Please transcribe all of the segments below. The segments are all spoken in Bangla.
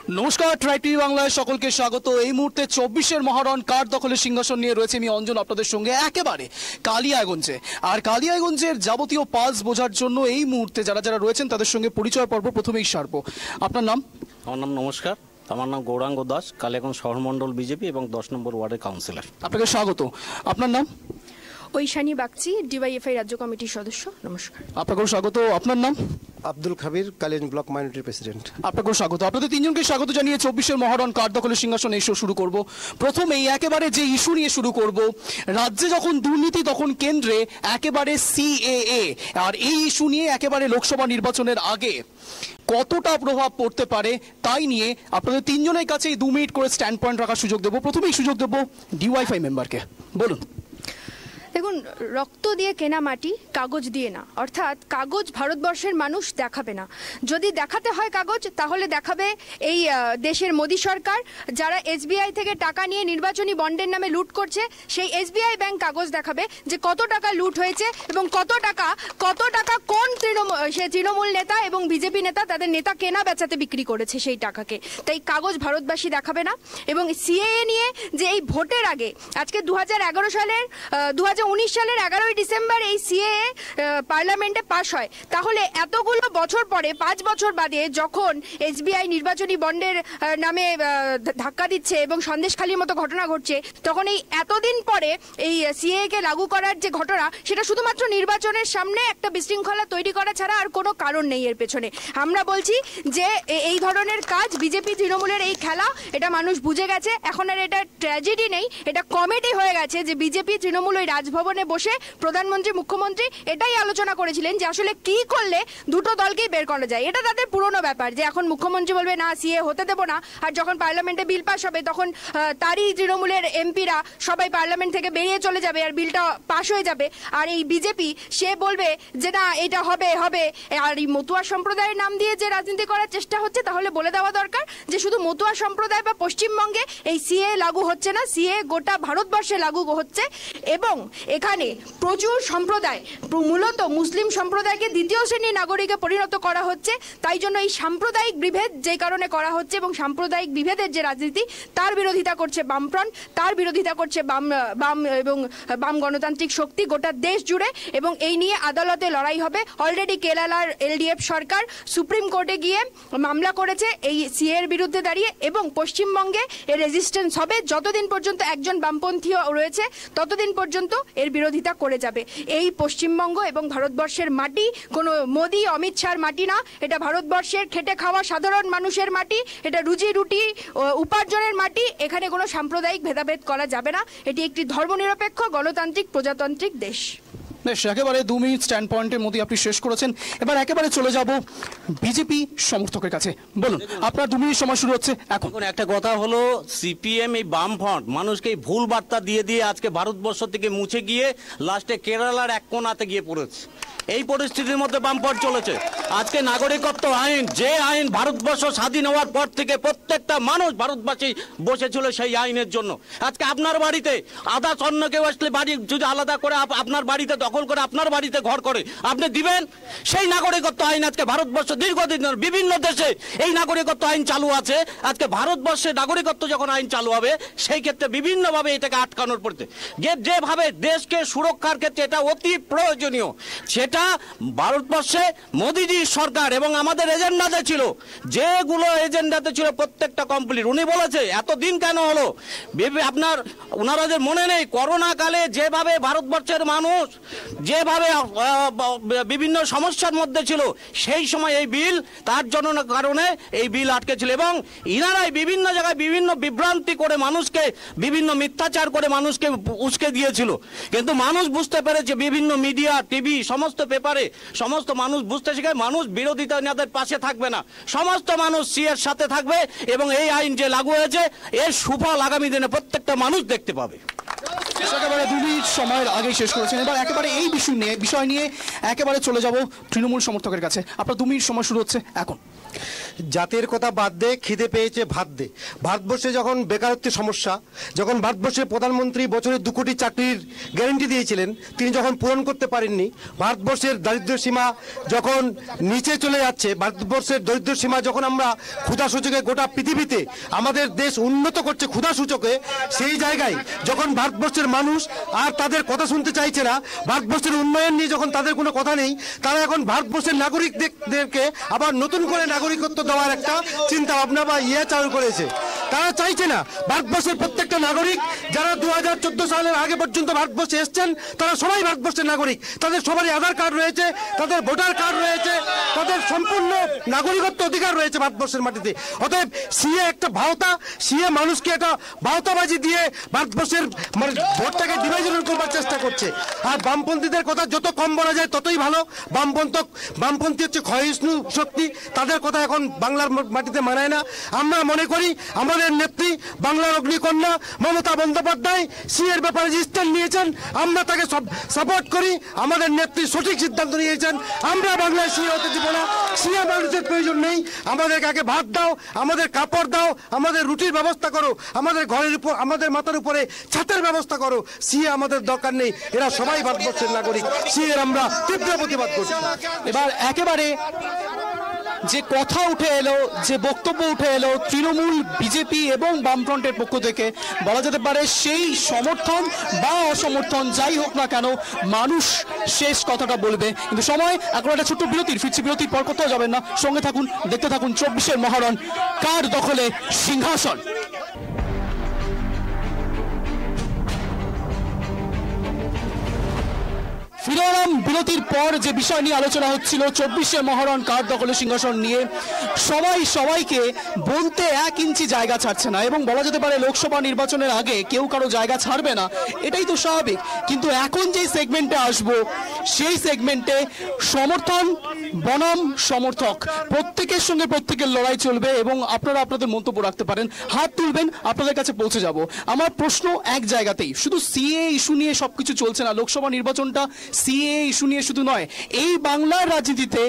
নমস্কার, ট্রাই টিভি বাংলায় সকলকে স্বাগত। এই মুহূর্তে 24-এর মহারণ কার দখলের সিংহাসন নিয়ে রয়েছে আমি অঞ্জন আপনাদের সঙ্গে একেবারে কালিয়াগঞ্জে। আর কালিয়াগঞ্জের যাবতীয় পালস বোঝার জন্য এই মুহূর্তে যারা যারা রয়েছেন তাদের সঙ্গে পরিচয় পর্ব প্রথমেই সারবো। আপনার নাম? আমার নাম নমস্কার, আমার নাম গৌরাঙ্গ দাস, কালিয়াগঞ্জ শহরমণ্ডল বিজেপি এবং 10 নম্বর ওয়ার্ডের কাউন্সিলর। আপনাকে স্বাগত। আপনার নাম? ঐশানী বাগচি, ডিওয়াইএফআই রাজ্য কমিটির সদস্য। নমস্কার। আপনাকেও স্বাগত। আপনার নাম? Abdul Khabir, Kaliaganj block minority president. আপনাকেও স্বাগত। আপনাদের তিনজনকে স্বাগত জানিয়ে 24-এর মহারণ কার দখলের সিংহাসন এসে শুরু করব। প্রথমেই একেবারে যে ইস্যু নিয়ে শুরু করব, রাজ্যে যখন দুর্নীতি তখন কেন্দ্রে একেবারে সিএএ, আর এই ইস্যু নিয়ে একেবারে লোকসভা নির্বাচনের আগে কতটা প্রভাব পড়তে পারে তাই নিয়ে আপনাদের তিনজনের কাছেই 2 মিনিট করে স্ট্যান্ড পয়েন্ট রাখার সুযোগ দেবো। প্রথমেই সুযোগ দেবো ডিওয়াইএফআই মেম্বারকে, বলুন। দেখুন, রক্ত দিয়ে কেনা মাটি, কাগজ দিয়ে না। অর্থাৎ কাগজ ভারতবর্ষের মানুষ দেখাবে না। যদি দেখাতে হয় কাগজ, তাহলে দেখাবে এই দেশের মোদী সরকার, যারা এসবিআই থেকে টাকা নিয়ে নির্বাচনী বন্ডের নামে লুট করছে। সেই এসবিআই ব্যাংক কাগজ দেখাবে যে কত টাকা লুট হয়েছে এবং কত টাকা কোন তৃণমূল নেতা এবং বিজেপি নেতা তাদের নেতা কেনা বেচাতে বিক্রি করেছে সেই টাকাকে। তাই কাগজ ভারতবাসী দেখাবে না। এবং সিএএ নিয়ে যে এই ভোটের আগে, আজকে 2019 সালের 11ই ডিসেম্বর এই সিএএ পার্লামেন্টে পাশ হয়, তাহলে এতগুলো বছর পরে 5 বছর বাদে যখন এসবিআই নির্বাচনী বন্ডের নামে ধাক্কা দিচ্ছে এবং সন্দেশখালির মতো ঘটনা ঘটছে, তখন এই এতদিন পরে এই সিএএ কে লাগু করার যে ঘটনা, সেটা শুধুমাত্র নির্বাচনের সামনে একটা বিশৃঙ্খলা তৈরি করা ছাড়া আর কোনো কারণ নেই এর পেছনে। আমরা বলছি যে এই ধরনের কাজ, বিজেপি তৃণমূলের এই খেলা, এটা মানুষ বুঝে গেছে। এখন আর এটা ট্র্যাজেডি নেই, এটা কমেডি হয়ে গেছে যে বিজেপি তৃণমূল ওই রাজভবনে বসে প্রধানমন্ত্রী, মুখ্যমন্ত্রী এটাই আলোচনা করেছিলেন যে আসলে কি করলে দুটো দলকেই বের করা যায়। এটা তাদের পুরনো ব্যাপার যে এখন মুখ্যমন্ত্রী বলবে না সিএ হতে দেবো না, আর যখন পার্লামেন্টে বিল পাস হবে তখন তারই তৃণমূলের এমপিরা সবাই পার্লামেন্ট থেকে বেরিয়ে চলে যাবে আর বিলটা পাস হয়ে যাবে। আর এই বিজেপি সে বলবে যে না এটা হবে। আর এই মতুয়া সম্প্রদায়ের নাম দিয়ে যে রাজনীতি করার চেষ্টা হচ্ছে, তাহলে বলে দেওয়া দরকার যে শুধু মতুয়া সম্প্রদায় বা পশ্চিমবঙ্গে এই সিএ লাগু হচ্ছে না, সিএ গোটা ভারতবর্ষে লাগু হচ্ছে। এবং এখানে প্রচুর সম্প্রদায়, মূলত মুসলিম সম্প্রদায়কে দ্বিতীয় শ্রেণীর নাগরিকে পরিণত করা হচ্ছে। তাই জন্য এই সাম্প্রদায়িক বিভেদ যে কারণে করা হচ্ছে এবং সাম্প্রদায়িক বিভেদের যে রাজনীতি, তার বিরোধিতা করছে বামফ্রন্ট, তার বিরোধিতা করছে বাম গণতান্ত্রিক শক্তি গোটা দেশ জুড়ে। এবং এই নিয়ে আদালতে লড়াই হবে। অলরেডি কেরালার এলডিএফ সরকার সুপ্রিম কোর্টে গিয়ে মামলা করেছে এই সিএ এর বিরুদ্ধে দাঁড়িয়ে, এবং পশ্চিমবঙ্গে এর রেজিস্ট্যান্স হবে। যতদিন পর্যন্ত একজন বামপন্থীও রয়েছে ততদিন পর্যন্ত এর বিরোধিতা করে যাবে। এই পশ্চিমবঙ্গ এবং ভারতবর্ষের মাটি কোনো মোদি অমিত শাহর মাটি না, এটা ভারতবর্ষের খেটে খাওয়া সাধারণ মানুষের মাটি, এটা রুজি রুটি উপার্জনের মাটি। এখানে কোনো সাম্প্রদায়িক ভেদাভেদ করা যাবে না। এটি একটি ধর্মনিরপেক্ষ গণতান্ত্রিক প্রজাতান্ত্রিক দেশ। বেশ, একেবারে 2 মিনিট স্ট্যান্ড পয়েন্টের মধ্যে আপনি শেষ করেছেন। এবার একেবারে চলে যাব বিজেপি সমর্থকের কাছে। বলুন, আপনার 2 মিনিট সময় শুরু হচ্ছে এখন। একটা কথা হলো, সিপিএম এই বামফ্রন্ট মানুষকে ভুল বার্তা দিয়ে আজকে ভারতবর্ষ থেকে মুছে গিয়ে লাস্টে কেরালার এক কোণাতে গিয়ে পড়েছে। এই পরিস্থিতির মধ্যে বামফ্রন্ট চলেছে। আজকে নাগরিকত্ব আইন, যে আইন ভারতবর্ষ স্বাধীন হওয়ার পর থেকে প্রত্যেকটা মানুষ ভারতবাসী বসেছিল সেই আইনের জন্য। আজকে আপনার বাড়িতে আধা অন্য কেউ আসলে বাড়ি যদি আলাদা করে আপনার বাড়িতে দখল করে আপনার বাড়িতে ঘর করে আপনি দিবেন? সেই নাগরিকত্ব আইন আজকে ভারতবর্ষ দীর্ঘদিন বিভিন্ন দেশে এই নাগরিকত্ব আইন চালু আছে। আজকে ভারতবর্ষে নাগরিকত্ব যখন আইন চালু হবে, সেই ক্ষেত্রে বিভিন্নভাবে এটাকে আটকানোর পড়তে যেভাবে দেশকে সুরক্ষার ক্ষেত্রে এটা অতি প্রয়োজনীয়। সেটা ভারতবর্ষে মোদিজি সরকার এবং আমাদের এজেন্ডাতে ছিল, যেগুলো এজেন্ডাতে ছিল প্রত্যেকটা কমপ্লিট। উনি বলেছে এতদিন কেন হলো, ওনারা যে মনে নেই করোনা কালে যেভাবে ভারতবর্ষের মানুষ যেভাবে বিভিন্ন সমস্যার মধ্যে ছিল, সেই সময় এই বিল তার জন্য কারণে এই বিল আটকে ছিল। এবং ইনারাই বিভিন্ন জায়গায় বিভিন্ন বিভ্রান্তি করে মানুষকে, বিভিন্ন মিথ্যাচার করে মানুষকে উস্কে দিয়েছিল। কিন্তু মানুষ বুঝতে পেরেছে, বিভিন্ন মিডিয়া, টিভি, সমস্ত পেপারে সমস্ত মানুষ বুঝতে শিখে মানুষ বিরোধিতা নেতাদের পাশে থাকবে না, সমস্ত মানুষ সিএর সাথে থাকবে। এবং এই আইন যে লাগু হয়েছে, এর সুফল আগামী দিনে প্রত্যেকটা মানুষ দেখতে পাবে। একেবারে 2 মিনিট সময়ের আগে শেষ করেছেন। এবার একেবারে এই বিষয় নিয়ে একেবারে চলে যাব তৃণমূল সমর্থকের কাছে। আপনার 2 মিনিট সময় শুরু হচ্ছে এখন। জাতির কথা বাদ দে, খিদে পেয়েছে ভাত দে। ভারতবর্ষে যখন বেকারত্বের সমস্যা, যখন ভারতবর্ষের প্রধানমন্ত্রী বছরে 2 কোটি চাকরির গ্যারেন্টি দিয়েছিলেন, তিনি যখন পূরণ করতে পারেননি, ভারতবর্ষের দারিদ্র্য সীমা যখন নিচে চলে যাচ্ছে, ভারতবর্ষের দরিদ্র সীমা যখন আমরা ক্ষুধা সূচকে গোটা পৃথিবীতে আমাদের দেশ উন্নত করছে ক্ষুধা সূচকে, সেই জায়গায় যখন ভারতবর্ষের মানুষ আর তাদের কথা শুনতে চাইছে না, ভারতবর্ষের উন্নয়ন নিয়ে যখন তাদের কোনো কথা নেই, তারা এখন ভারতবর্ষের নাগরিকদেরকে আবার নতুন করে নাগরিকত্ব দেওয়ার একটা চিন্তা ভাবনা বা চালু করেছে। তারা চাইছে না ভারতবর্ষের প্রত্যেকটা নাগরিক যারা 2014 সালের আগে পর্যন্ত ভারতবর্ষে এসছেন, তারা সবাই ভারতবর্ষের নাগরিক। তাদের সবারই আধার কার্ড রয়েছে, তাদের ভোটার কার্ড রয়েছে, তাদের সম্পূর্ণ নাগরিকত্ব অধিকার রয়েছে ভারতবর্ষের মাটিতে। অতএব সিএ একটা ভাওতা, সিএ মানুষকে একটা ভাওতাবাজি দিয়ে ভারতবর্ষের মানে ভোটটাকে ডিভাইজন করবার চেষ্টা করছে। আর বামপন্থীদের কথা যত কম বলা যায় ততই ভালো। বামপন্থী হচ্ছে ক্ষয়িষ্ণু শক্তি, তাদের কথা এখন বাংলার মাটিতে মানায় না। আমরা মনে করি আমাদের নেত্রী বাংলার অগ্নিকন্যা মমতা বন্দ্যোপাধ্যায় সিএর ব্যাপারে যে স্ট্যান্ড নিয়েছেন, আমরা তাকে সাপোর্ট করি। আমাদের নেত্রী সঠিক সিদ্ধান্ত নিয়েছেন। আমরা বাংলায় সিএ হতে দিব না। সিএ মানুষের প্রয়োজন নেই। আমাদেরকে আগে ভাত দাও, আমাদের কাপড় দাও, আমাদের রুটির ব্যবস্থা করো, আমাদের ঘরের উপর আমাদের মাথার উপরে ছাতের ব্যবস্থা করো। সিএ আমাদের দরকার নেই। এরা সবাই ভারতবর্ষের নাগরিক। সিএর আমরা তীব্র প্রতিবাদ করছি। এবার একেবারে যে কথা উঠে এলো, যে বক্তব্য উঠে এলো তৃণমূল, বিজেপি এবং বামফ্রন্টের পক্ষ থেকে, বলা যেতে পারে সেই সমর্থন বা অসমর্থন যাই হোক না কেন, মানুষ শেষ কথাটা বলবে। কিন্তু সময় এখন একটা ছোট্ট বিরতির, ফিরছি বিরতির পর কোথাও যাবেন না, সঙ্গে থাকুন, দেখতে থাকুন 24-এর মহারণ, কার দখলে সিংহাসন। ফিরলাম বিরতির পর। যে বিষয় নিয়ে আলোচনা হচ্ছিল 24-এর মহারণ কার দখলে সিংহাসন নিয়ে, সবাইকে বলতে 1 ইঞ্চি জায়গা ছাড়ছে না, এবং বলা যেতে পারে লোকসভা নির্বাচনের আগে কেউ কারো জায়গা ছাড়বে না, এটাই তো স্বাভাবিক। কিন্তু এখন যে সেগমেন্টে আসবো, সেই সেগমেন্টে সমর্থন বনাম সমর্থক প্রত্যেকের সঙ্গে প্রত্যেকের লড়াই চলবে, এবং আপনারা আপনাদের মন্তব্য রাখতে পারেন, হাত তুলবেন, আপনাদের কাছে পৌঁছে যাব। আমার প্রশ্ন এক জায়গাতেই, শুধু সিএ ইস্যু নিয়ে সবকিছু চলছে না, লোকসভা নির্বাচনটা সিএ ইস্যু নিয়ে শুধু নয়। এই বাংলার রাজনীতিতে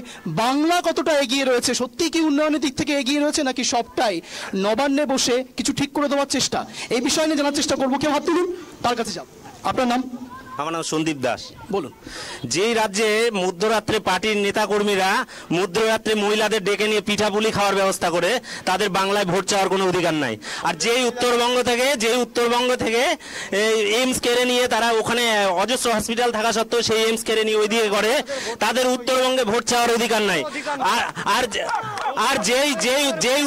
বাংলা কতটা এগিয়ে রয়েছে, সত্যি কি উন্নয়নের দিক থেকে এগিয়ে রয়েছে, নাকি সবটাই নবান্নে বসে কিছু ঠিক করে দেওয়ার চেষ্টা? এই বিষয় নিয়ে জানার চেষ্টা করবো। কেউ হাত তুলুন, তার কাছে যাব। আপনার নাম? আমার নাম সন্দীপ দাস। বলুন। যেই রাজ্যে মধ্যরাত্রে পার্টির নেতাকর্মীরা মধ্যরাত্রে মহিলাদের ডেকে নিয়ে পিঠাপুলি খাওয়ার ব্যবস্থা করে, তাদের বাংলায় ভোট চাওয়ার কোনো অধিকার নাই। আর যেই উত্তরবঙ্গ থেকে এইমস কেড়ে নিয়ে তারা ওখানে অজস্র হসপিটাল থাকা সত্ত্বেও সেই এইমস কেড়ে নিয়ে ওইদিকে করে, তাদের উত্তরবঙ্গে ভোট চাওয়ার অধিকার নাই। আর যেই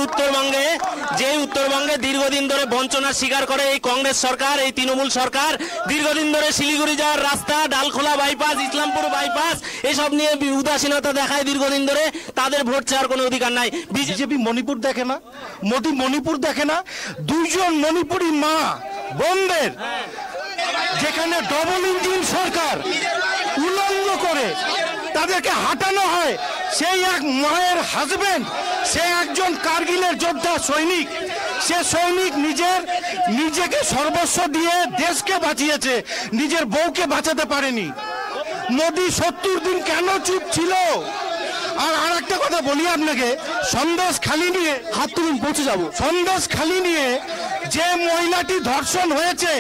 উত্তরবঙ্গে দীর্ঘদিন ধরে বঞ্চনার শিকার করে এই কংগ্রেস সরকার, এই তৃণমূল সরকার, দীর্ঘদিন ধরে শিলিগুড়ি যাওয়ার রাস্তা, ডালখোলা বাইপাস, ইসলামপুর বাইপাস এসব নিয়ে উদাসীনতা দেখায় দীর্ঘদিন ধরে, তাদের ভোট চাওয়ার কোনো অধিকার নাই। বিজেপি মণিপুর দেখে না, মোদি মণিপুর দেখে না। 2 জন মণিপুরি মা বোনদের যেখানে ডবল ইঞ্জিন সরকার উলঙ্গ করে তাদেরকে হাঁটানো হয়, সেই এক মায়ের হাজবেন্ড, সে একজন কারগিলের যোদ্ধা সৈনিক, সে সৈনিক নিজেকে সর্বস্ব দিয়ে দেশকে বাঁচিয়েছে, নিজের বউকে বাঁচাতে পারেনি। মোদি 70 দিন কেন চুপ ছিল? আর একটা কথা বলি আপনাকে, সন্দেশখালি নিয়ে, হাত তুলুন, পৌঁছে যাব। সন্দেশখালি নিয়ে যে মহিলাটি ধর্ষণ হয়েছে,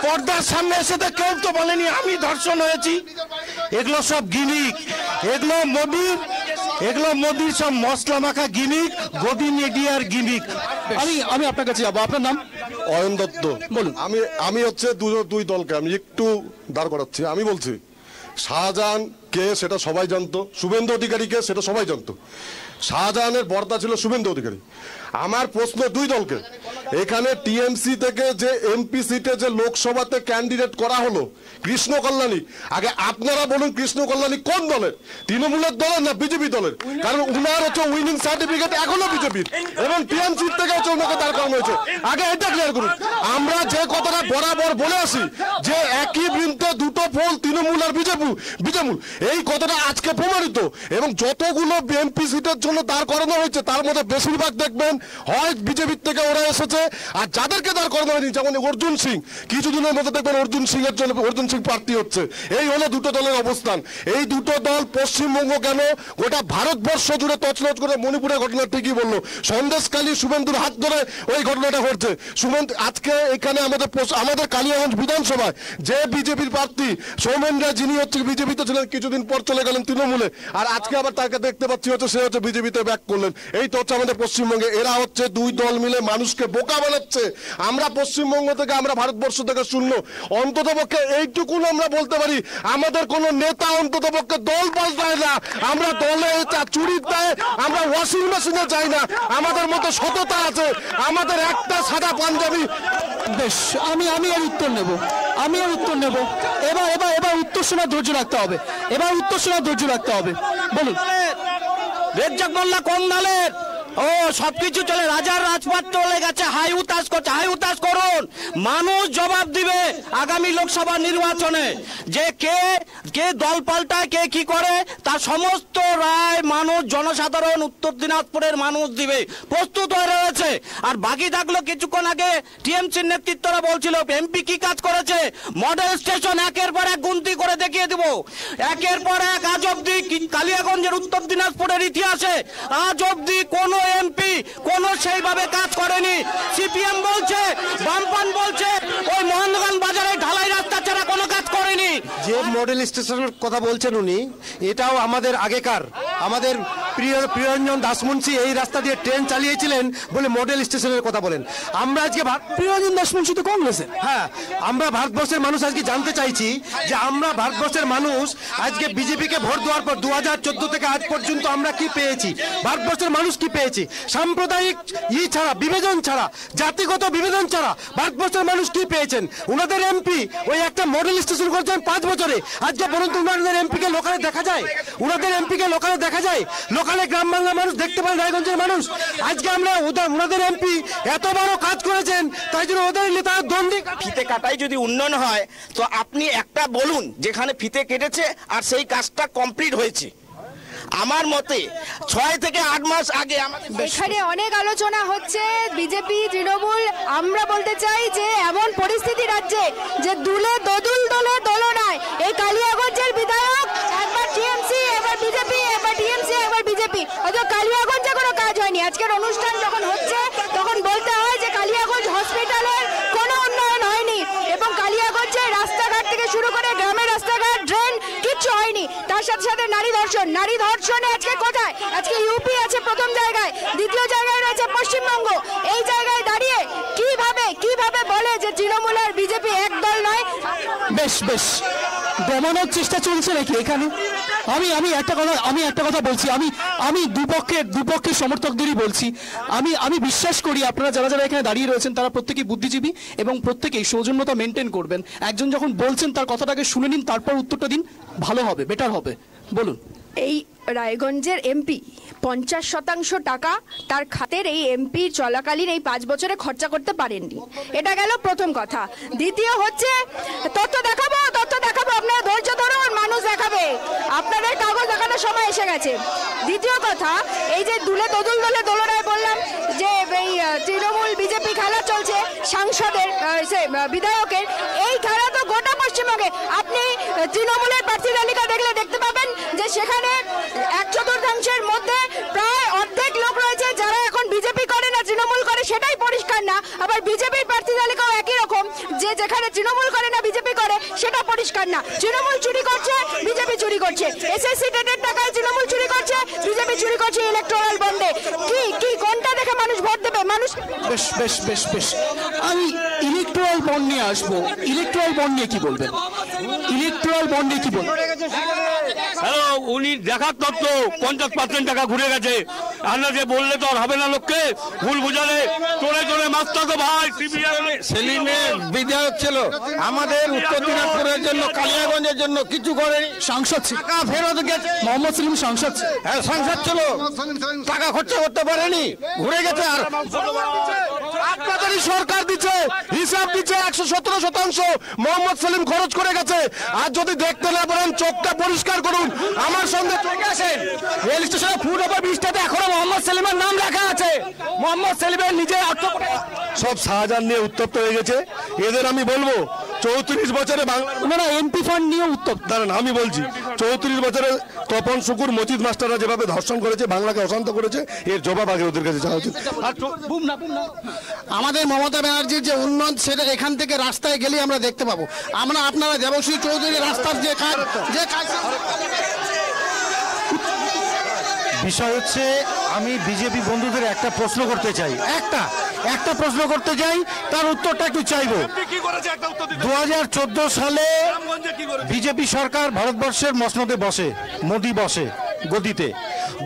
পর্দার সামনে এসে তো কেউ তো বলেনি আমি ধর্ষণ হয়েছি। এগুলো সব গিমিক, এগুলো মোদির সব মশলা মাখা গিমিক, গদি মিডিয়ার গিমিক। আমি আপনার কাছে যাবো। আপনার নাম? অয়ন দত্ত। বলুন। আমি হচ্ছে দুই দলকে আমি একটু দাঁড় করাচ্ছি। আমি বলছি শাহজাহান কে সেটা সবাই জানতো, শুভেন্দু অধিকারীকে সেটা সবাই জানতো। শাহজাহানের বর্দা ছিল শুভেন্দু অধিকারী। আমার প্রশ্ন 2 দলকে, এখানে টিএমসি থেকে যে এমপি সিটে যে লোকসভাতে ক্যান্ডিডেট করা হলো কৃষ্ণ কল্যাণী, আগে আপনারা বলুন কৃষ্ণ কল্যাণী কোন দলের, তৃণমূলের দলের না বিজেপি দলের? কারণ উনার হচ্ছে উইনিং সার্টিফিকেট এখনো বিজেপির, এবং টিএমসি থেকে হচ্ছে ওনাকে দাঁড় করানো হয়েছে। আগে এটা ক্লিয়ার করুন। আমরা যে কথাটা বরাবর বলে আসি যে একই বৃন্তে 2টো ফল, তৃণমূল আর বিজেপি, এই কথাটা আজকে প্রমাণিত। এবং যতগুলো এমপি সিটের জন্য দাঁড় করানো হয়েছে তার মধ্যে বেশিরভাগ দেখবেন হয় বিজেপির থেকে ওরা এসেছে, আর যাদেরকে দাঁড় করানো হয়নি যেমন অর্জুন সিং, কিছুদিনের মধ্যে দেখবেন অর্জুন সিং এর জন্য অর্জুন সিং প্রার্থী হচ্ছে। এই হলো দুটো দলের অবস্থান। এই দুটো দল পশ্চিমবঙ্গ কেন গোটা ভারতবর্ষ জুড়ে তছনছ করে মণিপুরের ঘটনা ঠিকই বললো, সন্দেশখালী শুভেন্দুর হাত ধরে ওই ঘটনাটা ঘটছে। শুভেন্দু আজকে এখানে আমাদের কালিয়াগঞ্জ বিধানসভায় যে বিজেপির প্রার্থী সৌমেন রায়, যিনি হচ্ছে বিজেপিতে ছিলেন, কিছুদিন পর চলে গেলেন তৃণমূলে, আর আজকে আবার তাকে দেখতে পাচ্ছি হচ্ছে সে হচ্ছে বিজেপিতে ব্যাক করলেন। এই তো হচ্ছে আমাদের পশ্চিমবঙ্গে। এরা হচ্ছে দুই দল মিলে মানুষকে বোকা বানাচ্ছে। আমরা পশ্চিমবঙ্গ থেকে, আমরা ভারতবর্ষ থেকে শুনলো অন্তত পক্ষে এইটুকু আমরা বলতে পারি, আমাদের কোন নেতা অন্তত পক্ষে দল পাল্টায় না। আমরা দলে চুরির দেয়, আমরা ওয়াশিং মেশিনে যাই না। আমাদের মতো সততা আছে, আমাদের একটা সাদা পাঞ্জাবি। বেশ, আমি এর উত্তর নেব, এবার উত্তর শোনার ধৈর্য রাখতে হবে, বলুন। রেজ্জাক মোল্লা কোন দলের? ও সবকিছু চলে, রাজার রাজপাট চলে গেছে, হাই উতাস করছে। হাই উতাস করুন, মানুষ জবাব দিবে আগামী লোকসভা নির্বাচনে যে কে দল পাল্টায়, কে কি করে, তার সমস্ত রায় মানুষ, জনসাধারণ, উত্তর দিনাজপুরের মানুষ দিবে, প্রস্তুত হয়ে রয়েছে। আর বাকি থাকলো কিছুক্ষণ আগে টিএমসির নেতৃত্বরা বলছিল এমপি কি কাজ করেছে, মডেল স্টেশন একের পর এক গুনতি করে দেখিয়ে দিব, একের পর এক। আজ অব্দি কালিয়াগঞ্জের উত্তর দিনাজপুরের ইতিহাসে আজ অব্দি কোন এমপি কোন সেইভাবে কাজ করেনি। সিপিএম বলছে, বামপান বলছে, ওই মোহনগঞ্জ বাজারে ঢালাই রাস্তা ছাড়া কোনো কাজ করেনি। যে মডেল স্টেশনের কথা বলছেন উনি, এটাও আমাদের আগেকার, আমাদের প্রিয়রঞ্জন দাসমুন্সি এই রাস্তা দিয়ে ট্রেন চালিয়েছিলেন বলে মডেল স্টেশনের কথা বলেন। আমরা আজকে প্রিয়রঞ্জন দাসমুন্সি তো কংগ্রেসের। হ্যাঁ, আমরা ভারতবর্ষের মানুষ আজকে জানতে চাইছি যে আমরা ভারতবর্ষের মানুষ আজকে বিজেপিকে ভোট দেওয়ার পর 2014 থেকে আজ পর্যন্ত আমরা কি পেয়েছি, ভারতবর্ষের মানুষ কি পেয়েছি? সাম্প্রদায়িক ছাড়া, বিভাজন ছাড়া, জাতিগত বিভাজন ছাড়া ভারতবর্ষের মানুষ কি পেয়েছেন? ওনাদের এমপি ওই একটা মডেল স্টেশন করেছেন 5 বছরে। আজকে পর্যন্ত ওনাদের এমপিকে লোকালে দেখা যায়? লোকালে গ্রাম বাংলার মানুষ দেখতে পায়, রায়গঞ্জের মানুষ। আজকে আমরা ওনাদের এমপি এত বড় কাজ করেছেন, তাই জন্য ওদের নেতারা দণ্ডি। ফিতে কাটাই যদি উন্নয়ন হয়, তো আপনি একটা বলুন যেখানে ফিতে কেটেছে আর সেই কাজটা কমপ্লিট হয়েছে। আমার মতে 6 থেকে 8 মাস আগে এখানে অনেক আলোচনা হচ্ছে বিজেপি তৃণমূল। আমরা বলতে চাই যে এমন পরিস্থিতি রাজ্যে যে দুলে দোদুল দলে দোলনায় এই কালিয়াগঞ্জের বিধায়ক একবার টিএমসি, এবার বিজেপি, এবার টিএমসি, একবার বিজেপি, অথচ কালিয়াগঞ্জে কোনো কাজ হয়নি। আজকের অনুষ্ঠান যখন হচ্ছে তখন বলতে হয় যে কালিয়াগঞ্জ হসপিটালের কোনো উন্নয়ন হয়নি, এবং কালিয়াগঞ্জে রাস্তাঘাট থেকে শুরু করে গ্রামের রাস্তাঘাট, ড্রেন কিচ্ছু হয়নি। তার সাথে সাথে নারী ধর্ষণে আজকে কোথায়? আজকে ইউপি আছে প্রথম জায়গায়, দ্বিতীয় জায়গায় রয়েছে পশ্চিমবঙ্গ। এই জায়গায় দাঁড়িয়ে কিভাবে বলে যে তৃণমূল আর বিজেপি এক দল নয়? বেশ দমানোর চেষ্টা চলছে নাকি এখানে? আমি একটা কথা বলছি, আমি দুপক্ষের সমর্থকদেরই বলছি। আমি বিশ্বাস করি আপনারা যারা এখানে দাঁড়িয়ে রয়েছেন তারা প্রত্যেকেই বুদ্ধিজীবী এবং প্রত্যেকেই সৌজন্যতা মেনটেন করবেন। একজন যখন বলছেন তার কথাটাকে শুনে নিন, তারপর উত্তরটা দিন, ভালো হবে, বেটার হবে। বলুন। এই রায়গঞ্জের এমপি 50% টাকা তার খাতের এই এমপি চলাকালীন এই 5 বছরে খরচা করতে পারেননি। এটা গেল প্রথম কথা। দ্বিতীয় হচ্ছে তথ্য দেখাবো, আপনারা ধৈর্য ধরুন, মানুষ দেখাবে, আপনাদের কাগজ দেখানোর সময় এসে গেছে। দ্বিতীয় কথা, এই যে দুলে দোদুল দলে দোলনায় বললাম যে এই তৃণমূল বিজেপি খেলা চলছে সাংসদের বিধায়কের, এই খেলা তো গোটা পশ্চিমবঙ্গে। আপনি তৃণমূলের প্রার্থী তালিকা দেখতে পাবেন যে সেখানে 1/4 মধ্যে প্রায় অর্ধেক লোক রয়েছে যারা এখন বিজেপি করে না, তৃণমূল করে, সেটাই পরিষ্কার না। আবার বিজেপির প্রার্থী তালিকাও একই রকম, যে যেখানে তৃণমূল করে না বিজেপি করে সেটা পরিষ্কার না। তৃণমূল চুরি করছে, বিজেপি চুরি করছে, এসএসসি টেটের টাকায় তৃণমূল চুরি করছে, বিজেপি চুরি করছে ইলেকটোরাল বন্ডে। কি কোনটা দেখে মানুষ ভোট দেবে? মানুষ বেশ আমি ইলেকটোরাল বন্ড নিয়ে আসবো। ইলেকটোরাল বন্ড নিয়ে কি বলবেন? হ্যালো, উনি দেখার তত্ত্ব 50% টাকা ঘুরে গেছে। আমরা যে বললে তো আর হবে না, লোককে ভুল বুঝালে চলে মাস্টার তো ভাই সেলিমের বিধায়ক ছিল আমাদের উত্তর দিনাজপুরের জন্য, কালিয়াগঞ্জের জন্য কিছু করেনি। সাংসদ টাকা ফেরত গেছে, মোহাম্মদ সেলিম সাংসদ। হ্যাঁ, সাংসদ ছিল, টাকা খরচা করতে পারেনি, ঘুরে গেছে। আর আপনাদেরই সরকার দিচ্ছে, হিসাব দিচ্ছে 117% মোহাম্মদ সেলিম খরচ করে গেছে। আর যদি দেখতে না পারেন চোখটা পরিষ্কার করুন, আমার সঙ্গে চোখে আসেন। রেল স্টেশনে ফুট ওভার ব্রিজটাতে এখনো মোহাম্মদ সেলিমের নাম লেখা আছে। মোহাম্মদ সেলিমের নিজে সব শাহজাহান নিয়ে উত্তপ্ত হয়ে গেছে। এদের আমি বলবো 34 বছরে বাংলা এমপি ফান্ড নিয়ে উত্তপ্ত। দাঁড়ান আমি বলছি, 34 বছরে তপন শুকুর মজিদ মাস্টাররা যেভাবে ধর্ষণ করেছে, বাংলাকে অশান্ত করেছে, এর জবাব আগে ওদের কাছে চাওয়া উচিত। আর আমাদের মমতা ব্যানার্জির যে উন্নয়ন, সেটা এখান থেকে রাস্তায় গেলেই আমরা দেখতে পাবো। আপনারা দেবশ্রী চৌধুরী রাস্তার যে কাজ বিষয় হচ্ছে, আমি বিজেপি বন্ধুদের একটা প্রশ্ন করতে চাই, একটা প্রশ্ন করতে চাই, তার উত্তরটা একটু চাইবো। 2014 সালে বিজেপি সরকার ভারতবর্ষের মসনদে বসে, মোদি বসে গদিতে।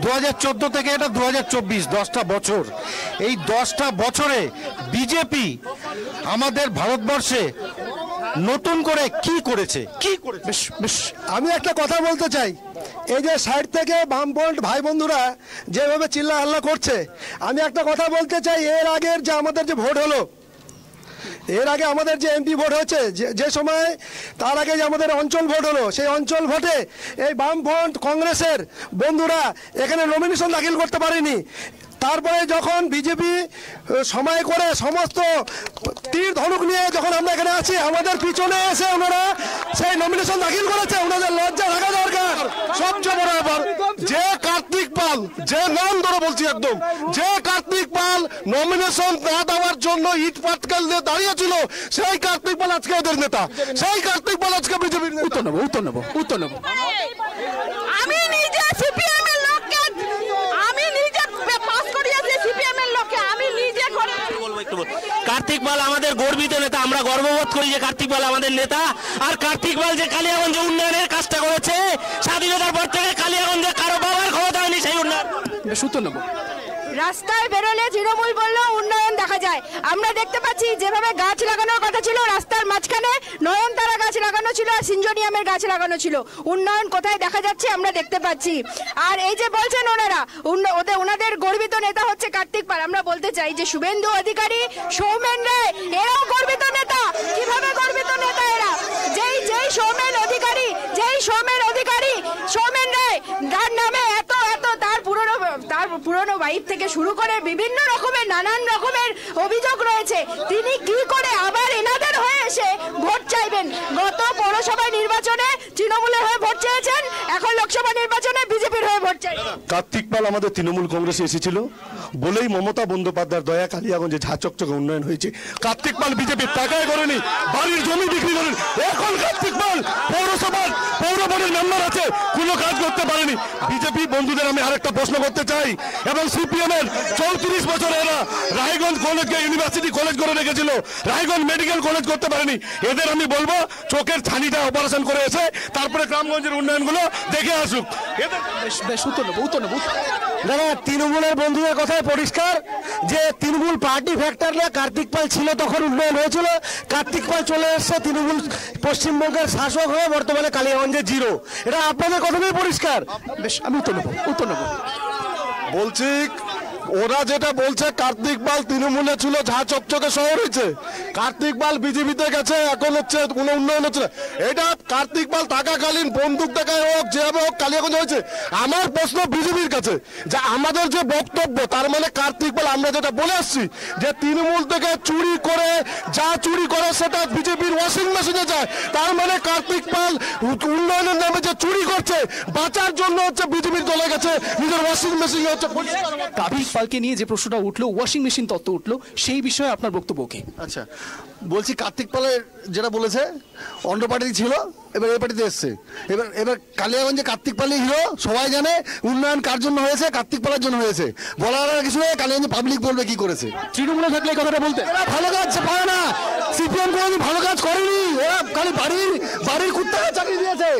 2014 থেকে এটা 2024, 10টা বছর। এই 10টা বছরে বিজেপি আমাদের ভারতবর্ষে নতুন করে কি করেছে? আমি একটা কথা বলতে চাই, এই যে সাইড থেকে বামপন্থ ভাই বন্ধুরা যেভাবে চিল্লা হাল্লা করছে, আমি একটা কথা বলতে চাই। এর আগের যে আমাদের যে ভোট হলো, এর আগে আমাদের যে এমপি ভোট হয়েছে, যে সময় তার আগে যে আমাদের অঞ্চল ভোট হলো, সেই অঞ্চল ভোটে এই বামফ্রন্ট কংগ্রেসের বন্ধুরা এখানে নমিনেশন দাখিল করতে পারেনি। তারপরে যখন বিজেপি সময় করে সমস্ত তীর ধনুক নিয়ে যখন আমরা এখানে আছি, আমাদের পিছনে এসে ওনারা সেই নমিনেশন দাখিল করেছে। ওনাদের লজ্জা থাকা দরকার। সবচেয়ে বড় ব্যাপার, যে কার্তিক পাল, যে নাম ধরে বলছি একদম, যে কার্তিক পাল নমিনেশন না দেওয়ার জন্য ইট পাটকেল দিয়ে দাঁড়িয়েছিল, সেই কার্তিক পাল আজকে ওদের নেতা, সেই কার্তিক পাল আজকে বিজেপির নেতা। উত্তর নেব। আমি নিজে সিপিএম এর লোককে, আমি নিজে পাস করিয়েছি সিপিএম এর লোককে, আমি নিজে করে কার্তিক পাল আমাদের গর্বিত নেতা, আমরা গর্ববোধ করি যে কার্তিক পাল আমাদের নেতা। আর কার্তিক পাল যে কালিয়াগঞ্জে উন্নয়নের কাজটা করেছে, স্বাধীনতার পর থেকে কালিয়াগঞ্জে কারো বাবার ক্ষমতা হয়নি সেই উন্নয়ন। সূত্র নেব। রাস্তায় বেরোলে তৃণমূল বললেও উন্নয়ন দেখা যায়। আমরা দেখতে পাচ্ছি যেভাবে গাছ লাগানোর কথা ছিল, রাস্তার মাঝখানে নয়নতারা গাছ লাগানো ছিল আর সিঞ্জোনিয়ামের গাছ লাগানো ছিল। উন্নয়ন কোথায় দেখা যাচ্ছে আমরা দেখতে পাচ্ছি। আর এই যে বলছেন ওনারা ওনাদের গর্বিত নেতা হচ্ছে কার্তিক পাল, আমরা বলতে চাই যে শুভেন্দু অধিকারী, সৌমেন রায় এরাও গর্বিত নেতা। কিভাবে গর্বিত নেতা এরা? যেই সৌমেন অধিকারী, সৌমেন রায়, যার নামে এত তার পুরনো ওয়াইফ থেকে শুরু করে বিভিন্ন রকমের নানান রকমের অভিযোগ রয়েছে, তিনি কি করে আবার এনাদের হয়ে এসে ভোট চাইবেন? গত পৌরসভা নির্বাচনে তৃণমূলের হয়ে ভোট চেয়েছেন, এখন লোকসভা নির্বাচনে বিজেপির হয়ে ভোট চাইছেন। কার্তিক পাল আমাদের তৃণমূল কংগ্রেসে এসেছিল বলেই মমতা বন্দ্যোপাধ্যায়ের দয়া কালিয়াগঞ্জে ঝাঁচকচকে উন্নয়ন হয়েছে। কার্তিক পাল বিজেপির টাকায় করেনি, বাড়ির জমি বিক্রি করেন। এখন কার্তিক পাল পৌর বোর্ডের মেম্বার আছে, কোনো কাজ করতে পারেনি। বিজেপি বন্ধুদের আমি আরেকটা প্রশ্ন করতে চাই, এবং সিপিএম এর 34 বছরে এরা রায়গঞ্জ কলেজকে ইউনিভার্সিটি কলেজ করে রেখেছিল, রায়গঞ্জ মেডিকেল কলেজ করতে পারেনি। এদের আমি বলবো চোখের ছানিটা অপারেশন করে এসে তারপরে গ্রামগঞ্জের উন্নয়নগুলো দেখে আসুক। উত্তর নেব। দাদা, তৃণমূলের বন্ধুদের কথায় পরিষ্কার যে তৃণমূল পার্টি ফ্যাক্টরে কার্তিক পাল ছিল তখন উন্নয়ন হয়েছিল। কার্তিক পাল চলে এসছে তৃণমূল পশ্চিমবঙ্গের শাসক হয়ে, বর্তমানে কালিয়াগঞ্জে জিরো। এটা আপনাদের কথাই পরিষ্কার। আমি উত্তর নেব। বলছি, ওরা যেটা বলছে কার্তিক পাল তৃণমূলে ছিল, ঝাঁ চকচকে শহর হয়েছে। কার্তিক পাল বিজেপিতে গেছে, এখন হচ্ছে কোনো উন্নয়ন হচ্ছে না। এটা কার্তিক পাল থাকাকালীন বন্দুক দেখায় হোক, যেভাবে হোক কালিয়াগঞ্জ হয়েছে। আমার প্রশ্ন বিজেপির কাছে, যে আমাদের যে বক্তব্য, তার মানে কার্তিক পাল আমরা যেটা বলে আসছি যে তৃণমূল থেকে চুরি করে, যা চুরি করে সেটা বিজেপির ওয়াশিং মেশিনে যায়, তার মানে কার্তিক পাল উন্নয়নের নামে যে চুরি করছে, বাঁচার জন্য হচ্ছে বিজেপির দলে গেছে, নিজের ওয়াশিং মেশিনে হচ্ছে। কার্তিক পালকে নিয়ে যে প্রশ্নটা উঠলো, ওয়াশিং মেশিন তত্ত্ব উঠলো, সেই বিষয়ে আপনার বক্তব্য কি? আচ্ছা, বলছি কার্তিক পালের যেটা বলেছে অন্য পার্টি ছিল, এবার এই পার্টিতে এসছে। এবার কালিয়াগঞ্জে কার্তিক পালই হিরো, সবাই জানে। উন্নয়ন কার জন্য হয়েছে? কার্তিক পালের জন্য হয়েছে। বলার কিছু নেই, কালিয়াগঞ্জে পাবলিক বলবে কি করেছে। তৃণমূলে থাকলে এই কথাটা বলতে ভালো কাজ পায় না, সিপিএম কোনোদিন ভালো কাজ করেনি। ওরা খালি বাড়ির কুত্তাকে চাকরি দিয়েছে।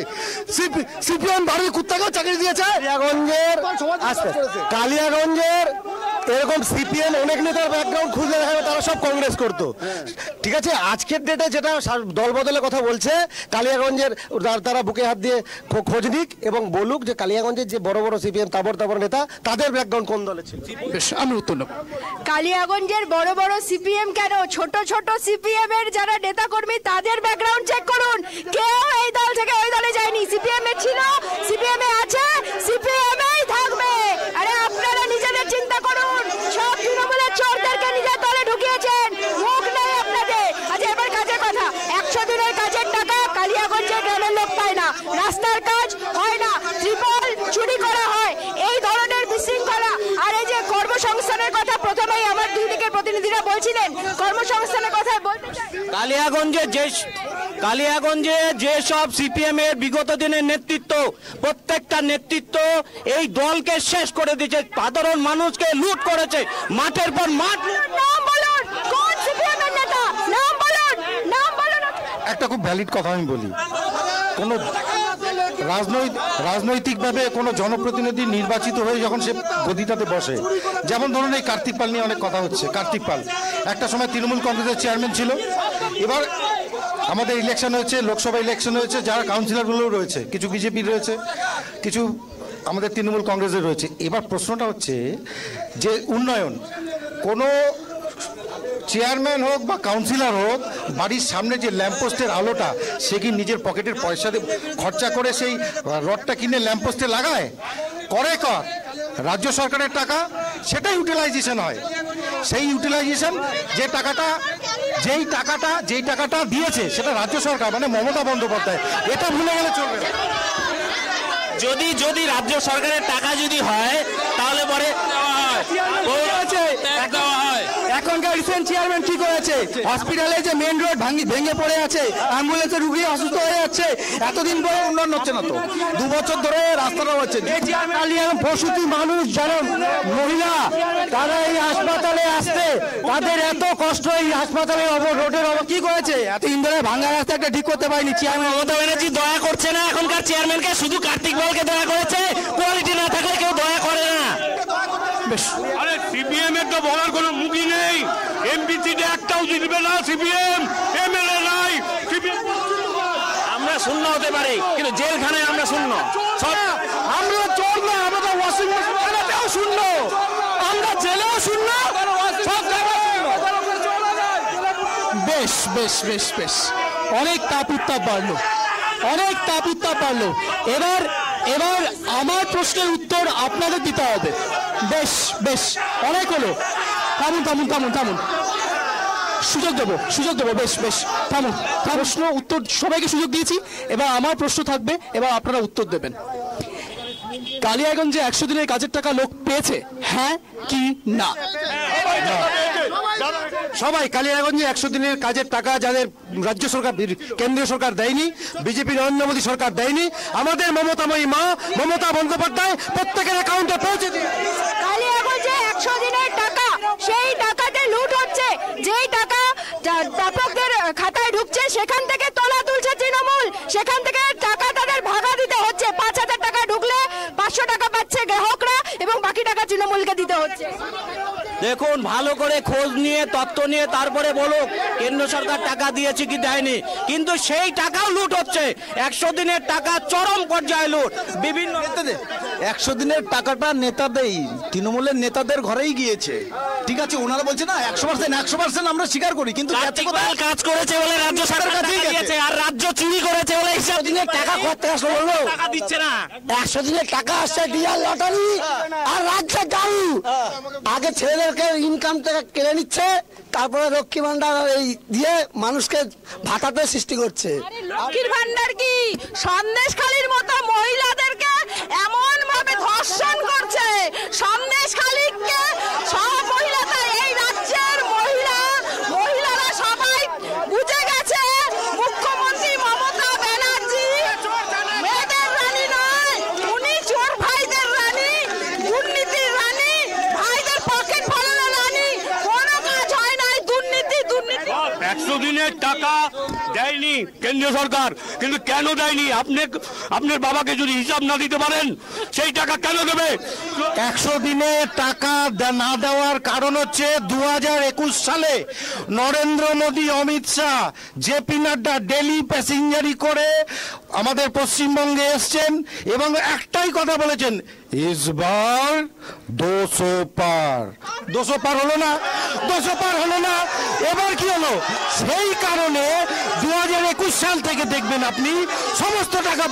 সিপিএম বাড়ির কুত্তাকে চাকরি দিয়েছে। কালিয়াগঞ্জের এরকম সিপিএম অনেক নেতার ব্যাকগ্রাউন্ড খুঁজে দেখা যাবে তারা সব কংগ্রেস করতো। ঠিক আছে, আজকের ডেটে যেটা দল বদলের কথা বলছে, কালিয়াগঞ্জের তারা বুকে হাত দিয়ে খোঁজ নিক এবং বলুক যে কালিয়াগঞ্জের যে বড় বড় সিপিএম তাবর নেতা তাদের ব্যাকগ্রাউন্ড কোন দলে ছিল। বেশ, আমি উত্তর নেব। কালিয়াগঞ্জের বড় বড় সিপিএম কেন, ছোট ছোট সিপিএম এর যারা নেতা কর্মী তাদের ব্যাকগ্রাউন্ড চেক করুন। কেউ এই দল থেকে ওই দলে যায়নি। সিপিএম এ ছিল, সিপিএম এ আছে, সিপিএম এই থাকবে। আরে আপনারা নিজেদের চিন্তা করুন। সব তৃণমূলের চোরদেরকে নিজের দলে ঢুকিয়েছেন, মুখ নেই আপনাদের। আচ্ছা, এবার কাজের কথা। 100 দিনের কাজের টাকা কালিয়াগঞ্জের গ্রামের লোক পায় না, রাস্তার কাজ হয় না, ত্রিপল চুরি করা হয়, এই ধরনের বিশৃঙ্খলা। আর এই যে কর্মসংস্থানের কথা প্রথমেই আমার দুই দিকের প্রতিনিধিরা বলছিলেন, কর্মসংস্থানের কথা বলতে চাই। কালিয়াগঞ্জে যেসব সিপিএম এর বিগত দিনের নেতৃত্ব, প্রত্যেকটা নেতৃত্ব এই দলকে শেষ করে দিয়েছে, সাধারণ মানুষকে লুট করেছে, মাঠের পর মাঠ। নাম বলুন, কোন সিপিএম এর নেতা? নাম বলুন, নাম বলুন। একটা খুব ভ্যালিড কথা আমি বলি, কোনো রাজনৈতিকভাবে কোনো জনপ্রতিনিধি নির্বাচিত হয়ে যখন সে গদিটাতে বসে, যেমন ধরুন এই কার্তিক পাল নিয়ে অনেক কথা হচ্ছে। কার্তিক পাল একটা সময় তৃণমূল কংগ্রেসের চেয়ারম্যান ছিল, এবার আমাদের ইলেকশন হয়েছে, লোকসভা ইলেকশন হয়েছে, যারা কাউন্সিলরগুলোও রয়েছে, কিছু বিজেপির রয়েছে, কিছু আমাদের তৃণমূল কংগ্রেসের রয়েছে। এবার প্রশ্নটা হচ্ছে যে উন্নয়ন, কোনো চেয়ারম্যান হোক বা কাউন্সিলর হোক, বাড়ির সামনে যে ল্যাম্পপোস্টের আলোটা, সে কি নিজের পকেটের পয়সা দিয়ে খরচা করে সেই রডটা কিনে ল্যাম্পপোস্টে লাগায়? করে রাজ্য সরকারের টাকা, সেটা ইউটিলাইজেশন হয়। সেই ইউটিলাইজেশন যেই টাকাটা দিয়েছে সেটা রাজ্য সরকার, মানে মমতা বন্দ্যোপাধ্যায়। এটা ভুলে গেলে চলবে না। যদি রাজ্য সরকারের টাকা যদি হয় তাহলে পরে এখনকার রিসেন্ট চেয়ারম্যান কি করেছে? হসপিটালে যে মেন রোড ভেঙে পড়ে আছে, অ্যাম্বুলেন্সে রুগী অসুস্থ হয়ে যাচ্ছে, এতদিন পরে উন্নয়ন হচ্ছে না। তো 2 বছর ধরে রাস্তাটা হচ্ছে। প্রসূতি মানুষ যারা মহিলা, তারা এই হাসপাতালে আসতে তাদের এত কষ্ট, এই হাসপাতালে রোডের কি করেছে? এতদিন ধরে ভাঙা রাস্তা একটা ঠিক করতে পারেনি চেয়ারম্যান। মমতা ব্যানার্জি দয়া করছে না এখনকার চেয়ারম্যানকে, শুধু কার্তিক পালকে দয়া করেছে। কোয়ালিটি না থাকলে কেউ দয়া করে না। আরে সিপিএম এর তো বলার কোনো মুখই নেই। এমপি সিটে একটাও জিতবে না সিপিএম, এমএলএ নাই সিপিএম। আমরা শূন্য হতে পারি, কিন্তু জেলখানায় আমরা শূন্য। আমরা চোর না, আমরা তো ওয়াশিং মেশিনেও শূন্য, আমরা জেলেও শূন্য, সব জায়গায় শূন্য। বেশ বেশ বেশ বেশ, অনেক তাপ উত্তাপ বাড়লো। এবার আমার প্রশ্নের উত্তর আপনাদের দিতে হবে। বেশ অনেক হলো, থামুন। সুযোগ দেবো। বেশ থামুন। প্রশ্ন উত্তর সবাইকে সুযোগ দিয়েছি, এবার আমার প্রশ্ন থাকবে, এবার আপনারা উত্তর দেবেন। কালিয়াগঞ্জে 100 দিনের কাজের টাকা লোক পেয়েছে, হ্যাঁ কি না? সবাই কালিয়াগঞ্জে 100 দিনের কাজের টাকা যাদের রাজ্য সরকার, কেন্দ্রীয় সরকার দেয়নি, বিজেপি নরেন্দ্র মোদী সরকার দেয়নি, আমাদের মমতাময়ী মা মমতা বন্দ্যোপাধ্যায় প্রত্যেকের অ্যাকাউন্টে পৌঁছে দিয়ে। কালিয়াগঞ্জে 100 দিনের টাকা, সেই টাকাতে লুট হচ্ছে। যেই টাকা প্রাপকদের খাতায় ঢুকছে, সেখান থেকে তোলা তুলছে তৃণমূল, সেখান থেকে টাকা তাদের ভাগা দিতে হচ্ছে। 5000 টাকা ঢুকলে 500 টাকা পাচ্ছে গ্রাহকরা এবং বাকি টাকা তৃণমূলকে দিতে হচ্ছে। দেখুন, ভালো করে খোঁজ নিয়ে, তথ্য নিয়ে তারপরে বলুক কেন্দ্র সরকার টাকা দিয়েছে কি দেয়নি। কিন্তু সেই টাকাও লুট হচ্ছে। 100 দিনের টাকা চরম পর্যায়ে লুট। বিভিন্ন 100 দিনের টাকাটা নেতাদেরই, তৃণমূলের নেতাদের ঘরেই গিয়েছে। ঠিক আছে, ওনারা বলছে না 100% আমরা স্বীকার করি, কিন্তু কাজ করেছে বলে রাজ্য সরকার টাকা দিয়েছে, আর রাজ্য চুরি করেছে বলে 100 দিনের টাকা করতে আসলো, টাকা দিচ্ছে না। 100 দিনের টাকা আসছে ডিয়ার লটারি আর রাজ্যে গাড়ি। আগে ছেলেদেরকে ইনকাম থেকে কেড়ে নিচ্ছে, তারপরে লক্ষ্মী ভান্ডার এই দিয়ে মানুষকে ভাতাতে সৃষ্টি করছে। লক্ষ্মীর ভান্ডার কি সন্দেশখালীর মতো মহিলাদেরকে এমন ভাবে ধর্ষণ করছে। সন্দেশখালীকে সব মহিলা, এই রাজ্যের মহিলারা সবাই বুঝে গেছে মুখ্যমন্ত্রী মমতা ব্যানার্জি মেয়েদের রানী নয়, উনি চোর ভাইদের রানী, দুর্নীতির রানী, ভাইদের পকেট ভরানোর রানী। কোনো কাজ হয় নাই, দুর্নীতি। 100 দিনের টাকা দেয়নি কেন্দ্রীয় সরকার, কিন্তু কেন দেয়নি? আপনি আপনার বাবাকে যদি হিসাব না দিতে পারেন, সেই টাকা কেন দেবে? 100 দিনে টাকা না দেওয়ার কারণ হচ্ছে 2021 সালে নরেন্দ্র মোদী, অমিত শাহ, জেপি নাড্ডা ডেলি প্যাসেঞ্জারি করে আমাদের পশ্চিমবঙ্গে এসছেন এবং একটাই কথা বলেছেন, ইসবার 200 পার। 200 পার হলো না, 200 পার হলো না। এবার কি হলো? সেই কারণে 2021 সাল থেকে দেখবেন আপনি সমস্ত টাকা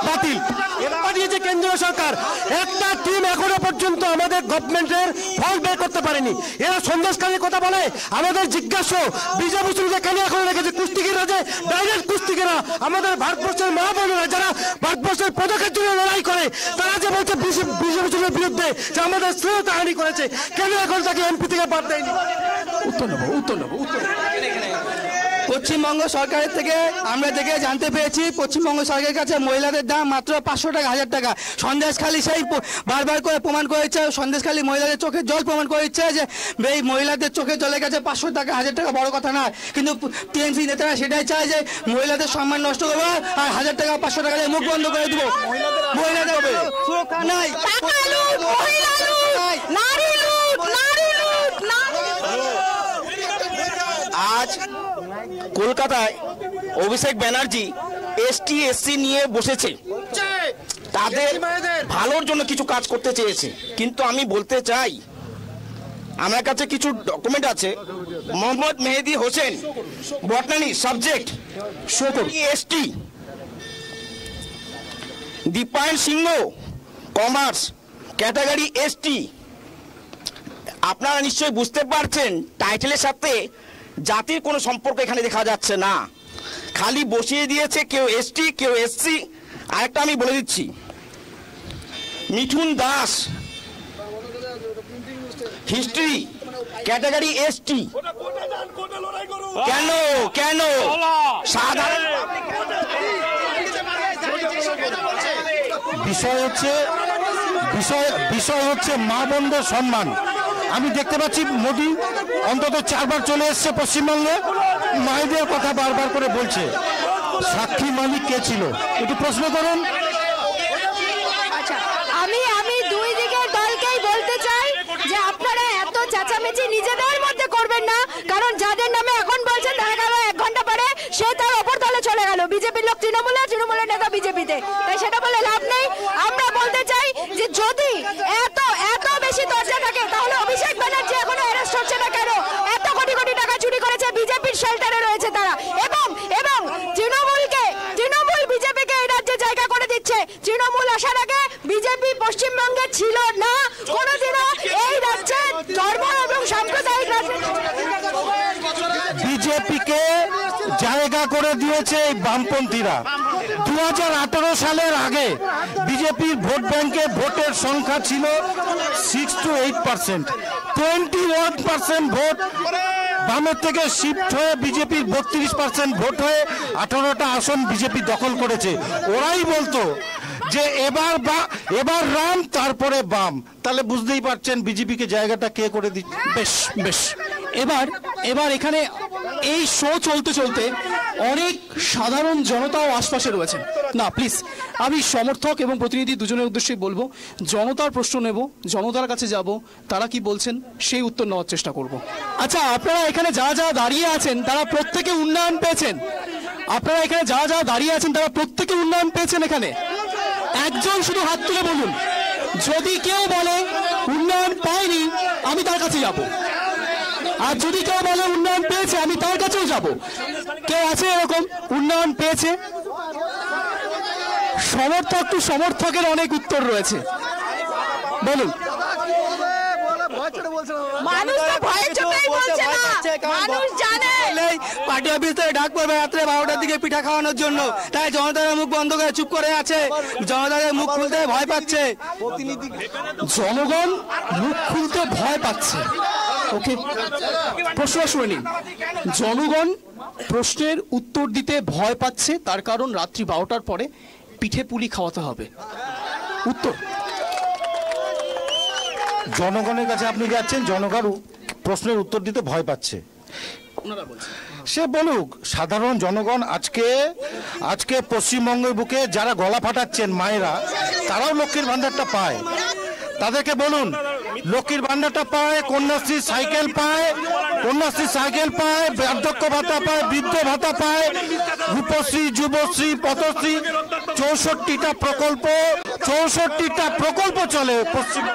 বাতিল। এবার পাঠিয়েছে কেন্দ্রীয় সরকার। একটা টিম এখনো পর্যন্ত আমাদের গভর্নমেন্টের ফল বের করতে পারেনি। এরা সন্দেশকারীর কথা বলে। আমাদের জিজ্ঞাসা বিজেপি কেন এখন রেখেছে? কুস্তিগিরা যে ডাইরেক্ট কুস্তিগিরা, আমাদের ভারতবর্ষের মা বোনেরা যারা ভারতবর্ষের পদকের জন্য লড়াই করে, তারা যে বলছে বিজেপির বিরুদ্ধে যে আমাদের শ্রেয়তাহানি করেছে, কেন এখন তাকে এমপি থেকে বাদ দেয়নি? উত্তর নেবো। পশ্চিমবঙ্গ সরকারের থেকে আমরা দেখে জানতে পেরেছি, পশ্চিমবঙ্গ সরকারের কাছে মহিলাদের দাম মাত্র 500 টাকা, 1000 টাকা। সন্দেশখালী সেই বারবার করে প্রমাণ করেছে, সন্দেশখালী মহিলাদের চোখের জল প্রমাণ করেছে যে এই মহিলাদের চোখের জলের কাছে 500 টাকা, 1000 টাকা বড় কথা নয়। কিন্তু টিএমসি নেতারা সেটাই চায় যে মহিলাদের সম্মান নষ্ট করবো আর 1000 টাকা 500 টাকা দিয়ে মুখ বন্ধ করে দেবো। মহিলাদের সুরক্ষা নাই, আজ কলকাতায় অভিষেক ব্যানার্জি এসটি এসসি নিয়ে বসেছে, তাদের ভালোর জন্য কিছু কাজ করতে চেয়েছে। কিন্তু আমি বলতে চাই, আমার কাছে কিছু ডকুমেন্ট আছে। Mohammad Mehedi Hossain botany subject ST, Dipayan Singha commerce category ST. আপনারা নিশ্চয়ই বুঝতে পারছেন টাইটেলের সাথে জাতির কোনো সম্পর্ক এখানে দেখা যাচ্ছে না, খালি বসিয়ে দিয়েছে কেউ এসটি কেউ এসসি। আরেকটা আমি বলে দিচ্ছি, Mithun Das history category ST. কেন কেন সাধারণ বিষয় হচ্ছে মা বোনদের সম্মান। আমি দেখতে পাচ্ছি মোদী অন্তত 4 বার চলে এসছে পশ্চিমবঙ্গে, মায়েদের কথা বারবার করে বলছে। সাক্ষী মালিক কে ছিল একটু প্রশ্ন করুন। আচ্ছা, আমি দুই দিকের দলকেই বলতে চাই যে আপনারা এত চেঁচামেচি নিজেদের মধ্যে করবেন না, কারণ যাদের নামে এখন বলছেন দেখা গেল 1 ঘন্টা পরে সে তার অপর দলে চলে গেল। বিজেপির লোক তৃণমূলের নেতা বিজেপিতে, তাই সেটা বলে লাভ নেই। আমরা বলতে চাই যে যদি এত বেশি দরজা থাকে তাহলে অভিষেক ব্যানার্জি এখনো অ্যারেস্ট হচ্ছে না কেন? এত কোটি কোটি টাকা চুরি করেছে, বিজেপির শেল্টারে রয়েছে তারা, এবং তৃণমূল বিজেপিকে এই রাজ্যে জায়গা করে দিচ্ছে। তৃণমূল আসার আগে বিজেপি পশ্চিমবঙ্গে ছিল না কোনোদিনও এই রাজ্যে ধর্ম এবং সাম্প্রদায়িক বিজেপিকে জায়গা করে দিয়েছে এই বামপন্থীরা। 2018 সালের আগে বিজেপির ভোট ব্যাংকে ভোটের সংখ্যা ছিল 6 to 8%, 21% ভোট বামের থেকে শিফট হয়ে বিজেপির 32% ভোট হয়ে 18টা আসন বিজেপি দখল করেছে। ওরাই বলতো যে এবার রাম তারপরে বাম, তাহলে বুঝতেই পারছেন বিজেপিকে জায়গাটা কে করে দিচ্ছে। বেশ এবার এখানে এই শো চলতে অনেক সাধারণ জনতাও আশপাশে রয়েছেন। না প্লিজ, আমি সমর্থক এবং প্রতিনিধি দুজনের উদ্দেশ্যে বলবো, জনতার প্রশ্ন নেব, জনতার কাছে যাব, তারা কি বলছেন সেই উত্তর নেওয়ার চেষ্টা করব। আচ্ছা, আপনারা এখানে যারা দাঁড়িয়ে আছেন তারা প্রত্যেকে উন্নয়ন পেয়েছেন? আপনারা এখানে যারা দাঁড়িয়ে আছেন তারা প্রত্যেকে উন্নয়ন পেয়েছেন? এখানে একজন শুধু হাত তুলে বলুন। যদি কেউ বলে উন্নয়ন পায়নি, আমি তার কাছে যাব। আর যদি কেউ বলে উন্নয়ন পেয়েছে, আমি তার কাছেও যাব। কেউ আছে এরকম উন্নয়ন পেয়েছে? সমর্থক টু সমর্থকের অনেক উত্তর রয়েছে, বলুন। মানুষ তো ভয়ে চোখেই বলছে না, মানুষ জানে। পার্টি অফিস থেকে ডাক পড়বে রাত্রে 12টার দিকে পিঠা খাওয়ানোর জন্য, তাই জনতার মুখ বন্ধ করে চুপ করে আছে। জনতার মুখ খুলতে ভয় পাচ্ছে, জনগণ মুখ খুলতে ভয় পাচ্ছে। ওকে, প্রশ্ন শুনে নিন। জনগণ প্রশ্নের উত্তর দিতে ভয় পাচ্ছে, তার কারণ রাত্রি 12টার পরে পিঠে পুলি খাওয়াতে হবে। উত্তর, জনগণের কাছে আপনি যাচ্ছেন, জনগণ প্রশ্নের উত্তর দিতে ভয় পাচ্ছে। ওনারা বলছেন সে বলুক, সাধারণ জনগণ আজকে পশ্চিমবঙ্গের বুকে যারা গলা ফাটাচ্ছেন মায়েরা, তারাও লক্ষ্মীর ভান্ডারটা পায়। তাদেরকে বলুন লক্ষ্মীর ভান্ডারটা পায়, কন্যাশ্রী সাইকেল পায়, বার্ধক্য ভাতা পায়, বৃদ্ধ ভাতা পায়, রূপশ্রী, যুবশ্রী, পথশ্রী, 64টা প্রকল্প চলে পশ্চিম।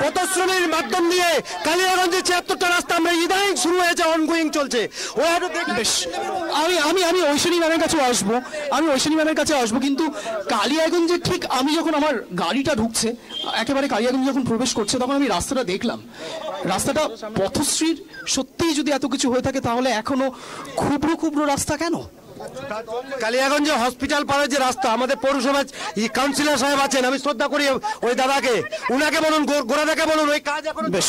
পথশ্রমীর মাধ্যম দিয়ে কালিয়াগঞ্জে 76টা রাস্তা আমরা ইদানিং শুরু হয়েছে, অনগোয়িং চলছে। বেশ, আমি ঐশানী ম্যামের কাছে আসবো, কিন্তু কালিয়াগঞ্জে ঠিক আমি যখন আমার গাড়িটা ঢুকছে, একেবারে কালিয়াগঞ্জে যখন প্রবেশ করছে, তখন আমি রাস্তাটা দেখলাম। রাস্তাটা পথশ্রীর, সত্যিই যদি এত কিছু হয়ে থাকে তাহলে এখনো ক্ষুদ্র রাস্তা কেন? কালিয়াগঞ্জে হসপিটাল পাড়ার যে রাস্তা, আমাদের পৌরসভার কাউন্সিলর সাহেব আছেন, আমি শ্রদ্ধা করি ওই দাদাকে, উনাকে বলুন, গোড়াদাকে বলুন, ওই কাজ এখন বেশ।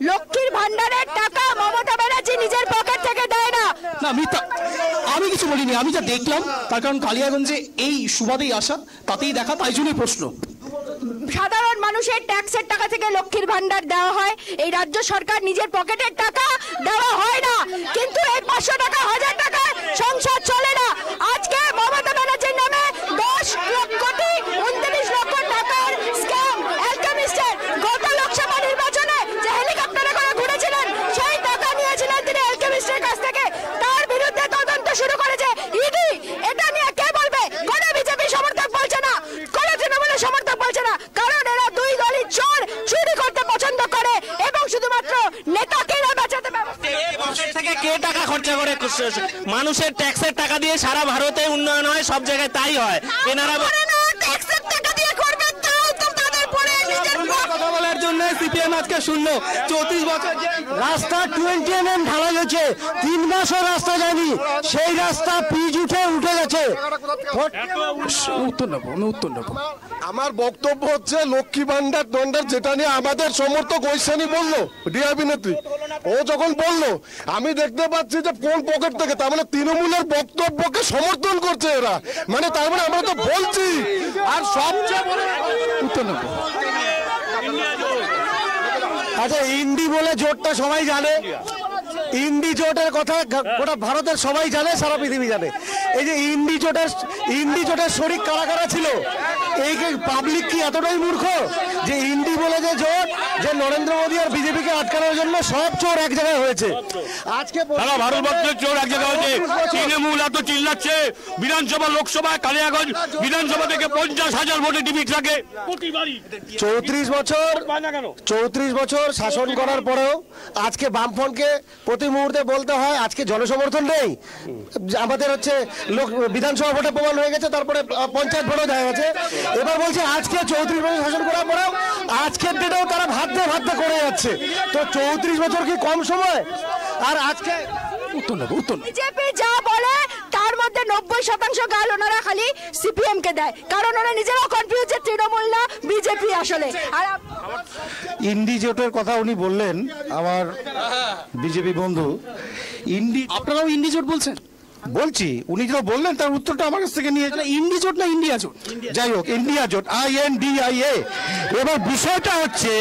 লক্ষ্মীর ভান্ডারের টাকা মমতা ব্যানার্জি নিজের পকেট থেকে দেয় না। আমি কিছু বলিনি, আমি যা দেখলাম, তার কারণ কালিয়াগঞ্জে এই সুবাদেই আসা, তাতেই দেখা, তাই জন্যই প্রশ্ন। সাধারণ মানুষের ট্যাক্সের টাকা থেকে লক্ষ্মীর ভান্ডার দেওয়া হয়, এই রাজ্য সরকার নিজের পকেটের টাকা দেওয়া হয় না, কিন্তু এই 500 টাকা 1000 টাকা সংসার চলে না। আজকে মমতা ব্যানার্জির নামে 10 কোটি 29 লক্ষ টাকার স্ক্যাম, অ্যালকেমিস্টের গত লোকসভা নির্বাচনে যে হেলিকপ্টারে করে ঘুরেছিলেন, সেই টাকা নিয়েছিলেন তিনি অ্যালকেমিস্টের কাছ থেকে, তার বিরুদ্ধে তদন্ত শুরু করেছে ইডি। এটা নিয়ে কে বলবে? কোন বিজেপি সমর্থক বলছে না, কোন তৃণমূলের সমর্থক বলছে না, কারণ এরা দুই দলই চোর, চুরি করতে পছন্দ করে এবং শুধুমাত্র নেতাকেই বাঁচাতে থেকে কে টাকা খরচা করে? মানুষের ট্যাক্সের টাকা দিয়ে সারা ভারতে উন্নয়ন হয়, সব জায়গায় তাই হয়। এনারা ট্যাক্সের টাকা দিয়ে করবে, তাও তো তাদের পরে নিজের কথা বলার জন্য সিপিএম আজকে শূন্য। 34 বছর যে রাস্তা 20 mm ঢালা গেছে, 3 মাসও রাস্তা যায়নি, সেই রাস্তা পিচ উঠে গেছে। উত্তর নেবো। আমার বক্তব্য হচ্ছে লক্ষ্মী ভান্ডার যেটা নিয়ে আমাদের সমর্থক ঐশানী বললো, ডিআইবি নেত্রী, ও যখন বললো, আমি দেখতে পাচ্ছি যে কোন পকেট থেকে, তার মানে তৃণমূলের বক্তব্যকে সমর্থন করছে এরা, মানে তার মানে আমরা তো বলছি। আর সবচেয়ে বড় উত্তর নেবো। আচ্ছা, ইন্ডি বলে জোটটা সবাই জানে, ইন্ডি জোটের কথা গোটা ভারতের সবাই জানে, সারা পৃথিবী জানে। এই যে ইন্ডি জোটের শরিক কারা ছিল, এই পাবলিক কি এতটাই মূর্খ যে ইন্ডি বলে যে জোট, যে নরেন্দ্র মোদী আর বিজেপিকে আটকানোর জন্য সব চোর এক জায়গায় হয়েছে। আজকে সারা ভারতবর্ষের চোর এক জায়গায় হয়েছে। তৃণমূল এত চিল্লাচ্ছে, বিধানসভা লোকসভায় কালিয়াগঞ্জ বিধানসভা থেকে 50,000 ভোটে ডিফিট থাকে প্রতিবারই। 34 বছর শাসন করার পরেও আজকে বামফ্রন্টকে প্রতি মুহূর্তে বলতে হয় আজকে জনসমর্থন নেই। আমাদের হচ্ছে বিধানসভা ভোটে প্রমাণ হয়ে গেছে, তারপরে পঞ্চায়েত ভোটও দেখা গেছে। এবার বলছে আজকে 34 বছর শাসন করার পরেও আজকের দিনেও তারা ভাবতে করে যাচ্ছে। তো 34 বছর কি কম সময়? আর আজকে বিজেপি যা বলে তার মধ্যে 90% গাল ওনারা খালি সিপিএম কে দেয়, কারণ ওরা নিজেরাও কনফিউজ যে তৃণমূল না বিজেপি আসলে। আর ইন্ডি জোটের কথা উনি বললেন, আমার বিজেপি বন্ধু। আপনারাও ইন্ডি জোট বলছেন? বলছি, উনি যেটা বললেন তার উত্তরটা আমার কাছ থেকে নিয়ে। ইন্ডি জোট না ইন্ডিয়া জোট? যাই হোক, ইন্ডিয়া জোট, INDIA। এবার বিষয়টা হচ্ছে,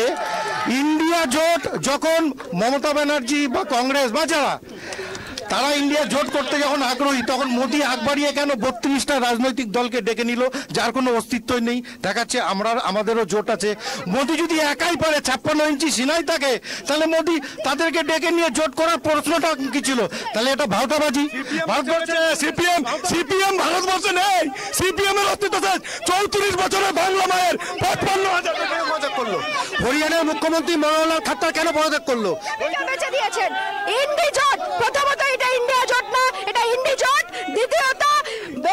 ইন্ডিয়া জোট যখন মমতা ব্যানার্জি বা কংগ্রেস বা যারা তারা ইন্ডিয়া জোট করতে যখন আগ্রহী, তখন মোদী আগ বাড়িয়ে কেন 32টা রাজনৈতিক দলকে ডেকে নিল, যার কোনো অস্তিত্বই নেই। দেখাচ্ছে আমাদেরও জোট আছে। মোদী যদি একাই পারে, 56 ইঞ্চি সিনাই থাকে, তাহলে মোদী তাদেরকে ডেকে নিয়ে জোট করার প্রশ্নটা কি ছিল? তাহলে এটা ভাওতাবাজি। ভারতবর্ষে সিপিএম ভারতবর্ষে নেই, সিপিএম এর অস্তিত্ব 34 বছরে বাংলা মায়ের 55,000 টাকা পদত্যাগ করলো। হরিয়ানার মুখ্যমন্ত্রী মনোহরলাল খাট্টার কেন পদত্যাগ করলো? বেঁচে দিয়েছেন ইন্ডি জোট। প্রথমত এটা ইন্ডিয়া জোট না, এটা ইন্ডি জোট। দ্বিতীয়ত